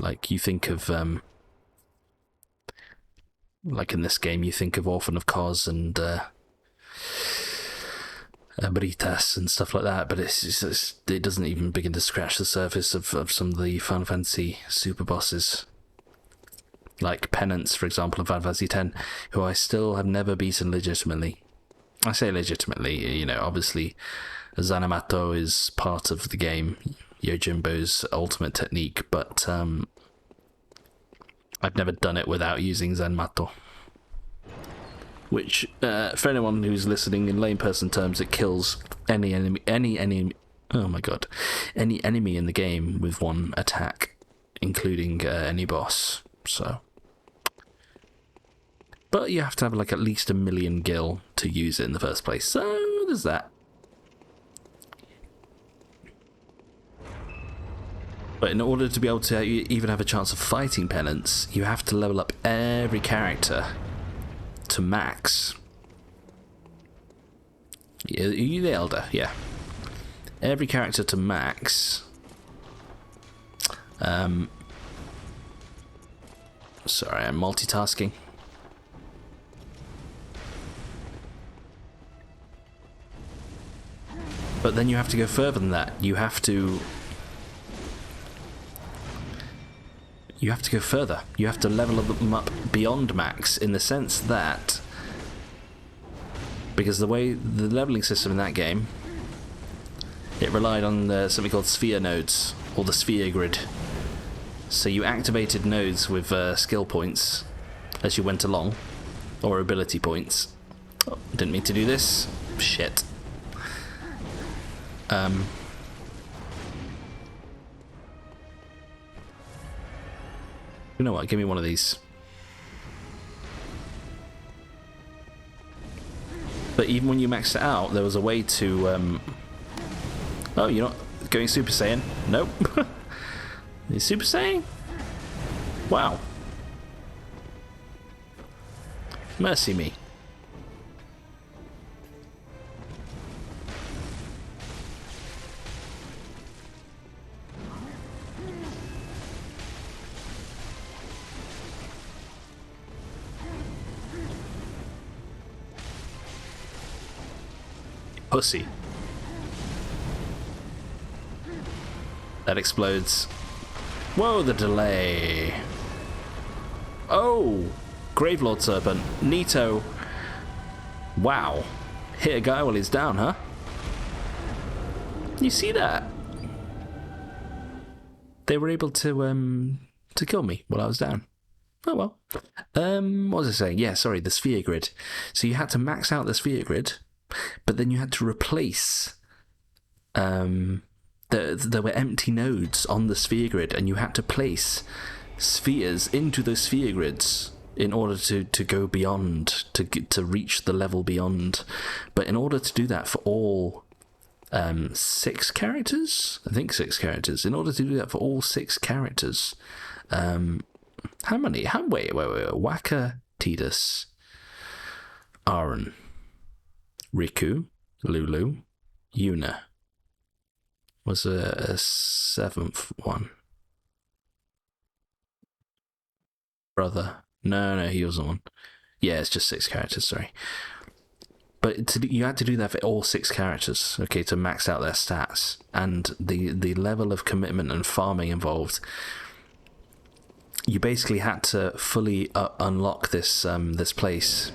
Like, you think of, like in this game, you think of Orphan of Kos and Britas and stuff like that, but it doesn't even begin to scratch the surface of some of the Final Fantasy super bosses. Like Penance, for example, in Final Fantasy X, who I still have never beaten legitimately. I say legitimately, you know, obviously Zanamato is part of the game, Yojimbo's ultimate technique, but I've never done it without using Zanmato. Which, for anyone who's listening in layperson terms, it kills any enemy, oh my god, any enemy in the game with one attack, including any boss. So, but you have to have like at least 1 million gil to use it in the first place. So there's that. But in order to be able to even have a chance of fighting Penance, you have to level up every character to max. Yeah, you the Elder, yeah. Every character to max. Sorry, I'm multitasking. But then you have to go further than that. You have to go further. You have to level them up beyond max, in the sense that, because the way the leveling system in that game, it relied on something called sphere nodes, or the sphere grid. So you activated nodes with skill points as you went along, or ability points. Oh, didn't mean to do this. Shit. You know what? Give me one of these. But even when you maxed it out, there was a way to... Oh, you're not going Super Saiyan? Nope. You Super Saiyan? Wow. Mercy me. Pussy. That explodes. Whoa, the delay. Oh! Gravelord Serpent. Neato. Wow. Hit a guy while he's down, huh? You see that? They were able to kill me while I was down. Oh well. What was I saying? Yeah, sorry, the sphere grid. So you had to max out the sphere grid, but then you had to replace... there were empty nodes on the sphere grid, and you had to place spheres into those sphere grids in order to go beyond, to reach the level beyond. But in order to do that for all 6 characters? I think 6 characters. In order to do that for all 6 characters, how many? Wait. Waka, Tidus, Aaron, Riku, Lulu, Yuna. Was a 7th one. Brother. No, he wasn't one. Yeah, it's just 6 characters, sorry. But you had to do that for all 6 characters, okay, to max out their stats. And the level of commitment and farming involved, you basically had to fully unlock this this place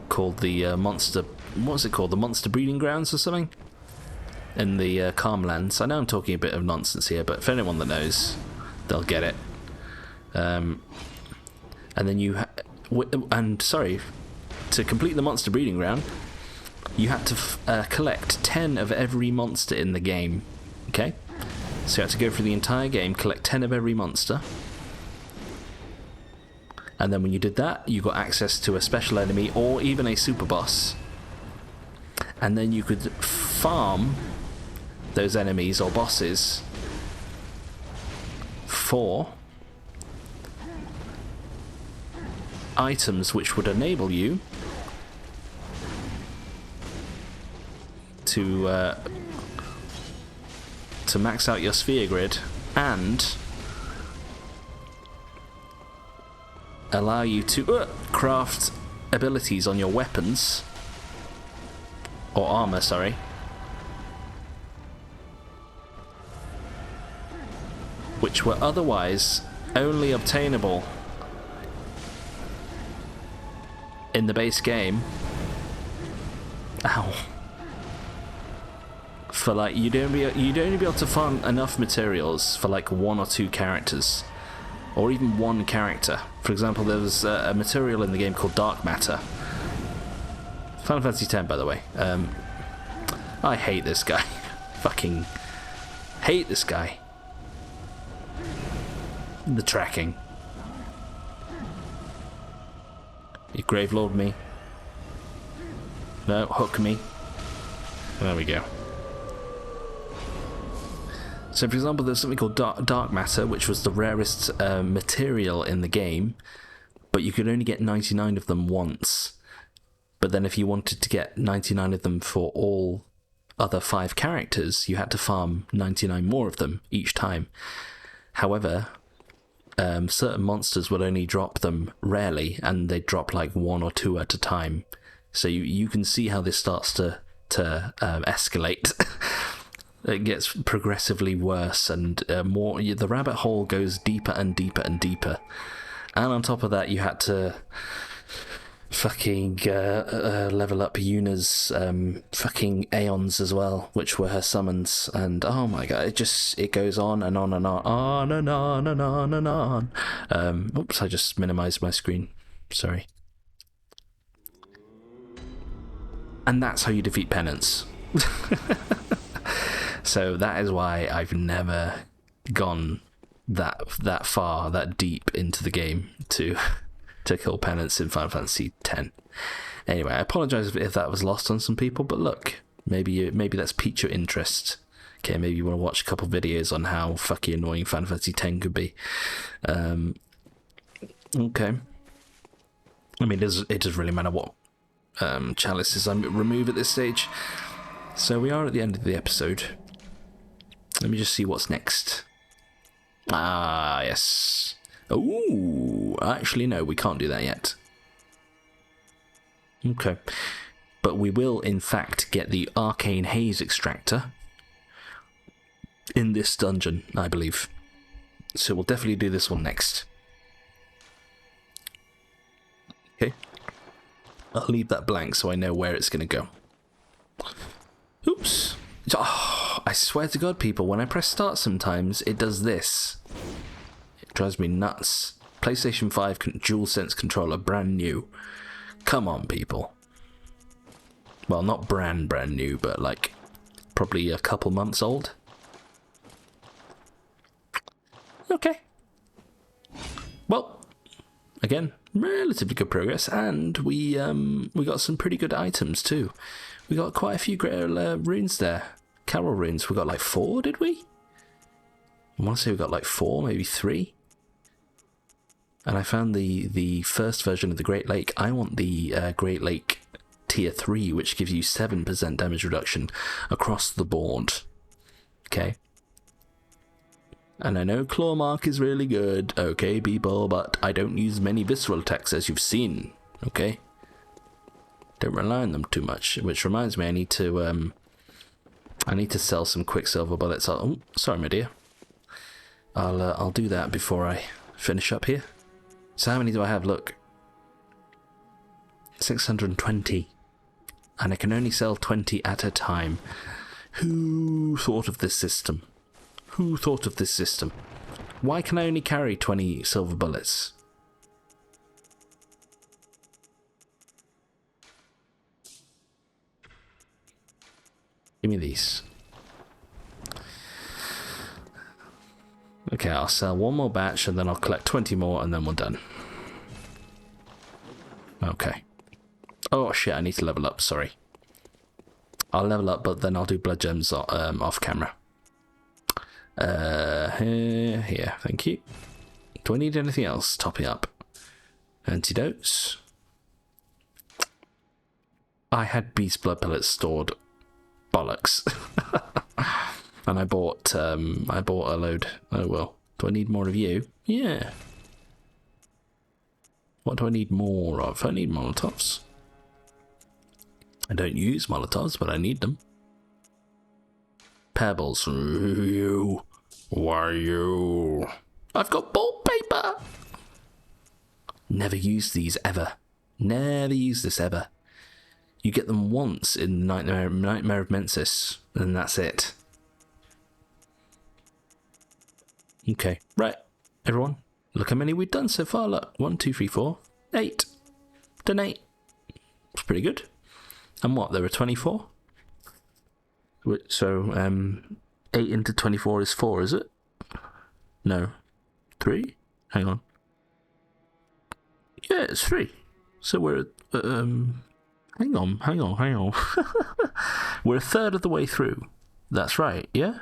called the monster... What was it called? The Monster Breeding Grounds or something? in the Calmlands. I know I'm talking a bit of nonsense here, but for anyone that knows, they'll get it. And then you to complete the monster breeding ground, you had to collect 10 of every monster in the game. Okay, so you had to go through the entire game, collect 10 of every monster, and then when you did that, you got access to a special enemy or even a super boss, and then you could farm those enemies or bosses for items which would enable you to max out your sphere grid and allow you to craft abilities on your weapons or armor, sorry, which were otherwise only obtainable in the base game. Ow. For like, you'd only be able to farm enough materials for like 1 or 2 characters, or even 1 character. For example, there was a material in the game called dark matter. Final Fantasy X, by the way. I hate this guy. Fucking hate this guy. The tracking. You Gravelord me. No, hook me. There we go. So, for example, there's something called dark matter, which was the rarest material in the game, but you could only get 99 of them once. But then if you wanted to get 99 of them for all other 5 characters, you had to farm 99 more of them each time. However, certain monsters would only drop them rarely, and they'd drop like 1 or 2 at a time. So you can see how this starts to escalate. It gets progressively worse and more. The rabbit hole goes deeper and deeper and deeper. And on top of that, you had to fucking level up Yuna's fucking Aeons as well, which were her summons. And oh my god, it goes on and on and on and on and on and on. Oops, I just minimized my screen. Sorry. And that's how you defeat penance. So that is why I've never gone that far, that deep into the game to kill penance in Final Fantasy X. Anyway, I apologise if that was lost on some people, but look, maybe that's piqued your interest. Okay, maybe you want to watch a couple videos on how fucking annoying Final Fantasy X could be. Okay. I mean, it doesn't really matter what chalices I remove at this stage. So we are at the end of the episode. Let me just see what's next. Ah, yes. Ooh, actually no, we can't do that yet. Okay. But we will, in fact, get the Arcane Haze Extractor in this dungeon, I believe. So we'll definitely do this one next. Okay. I'll leave that blank so I know where it's going to go. Oops. Oh, I swear to God, people, when I press start sometimes, it does this. It drives me nuts. PlayStation 5 DualSense controller, brand new. Come on, people. Well, not brand new, but like probably a couple months old. Okay. Well, again, relatively good progress, and we got some pretty good items too. We got quite a few great runes there. Carol runes. We got like 4, did we? I want to say we got like 4, maybe 3. And I found the first version of the Great Lake. I want the Great Lake Tier 3, which gives you 7% damage reduction across the board. Okay. And I know Claw Mark is really good, okay, people, but I don't use many visceral attacks, as you've seen, okay? Don't rely on them too much, which reminds me, I need to sell some Quicksilver bullets. Oh, sorry, my dear. I'll do that before I finish up here. So how many do I have? Look. 620. And I can only sell 20 at a time. Who thought of this system? Who thought of this system? Why can I only carry 20 silver bullets? Give me these. Okay, I'll sell one more batch and then I'll collect 20 more and then we're done. Okay. Oh shit, I need to level up, sorry. I'll level up, but then I'll do blood gems off camera. Here, thank you. Do I need anything else? Topping up. Antidotes. I had beast blood pellets stored. Bollocks. And I bought a load. Oh well. Do I need more of you? Yeah. What do I need more of? I need Molotovs. I don't use Molotovs, but I need them. Pebbles. You. Why you? I've got ball paper. Never used these ever. Never used this ever. You get them once in Nightmare of Mensis, and that's it. Okay, right, everyone. Look how many we've done so far. Look, 1, 2, 3, 4, 8. Done 8. It's pretty good. And what? There were 24. So 8 into 24 is 4, is it? No, 3. Hang on. Yeah, it's 3. So we're hang on. We're a third of the way through. That's right, yeah?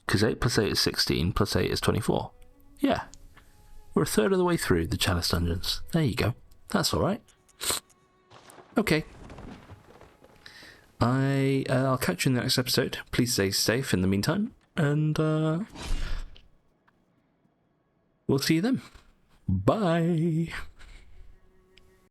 Because 8 plus 8 is 16, plus 8 is 24. Yeah. We're a third of the way through the Chalice Dungeons. There you go. That's alright. Okay. I'll catch you in the next episode. Please stay safe in the meantime. And we'll see you then. Bye.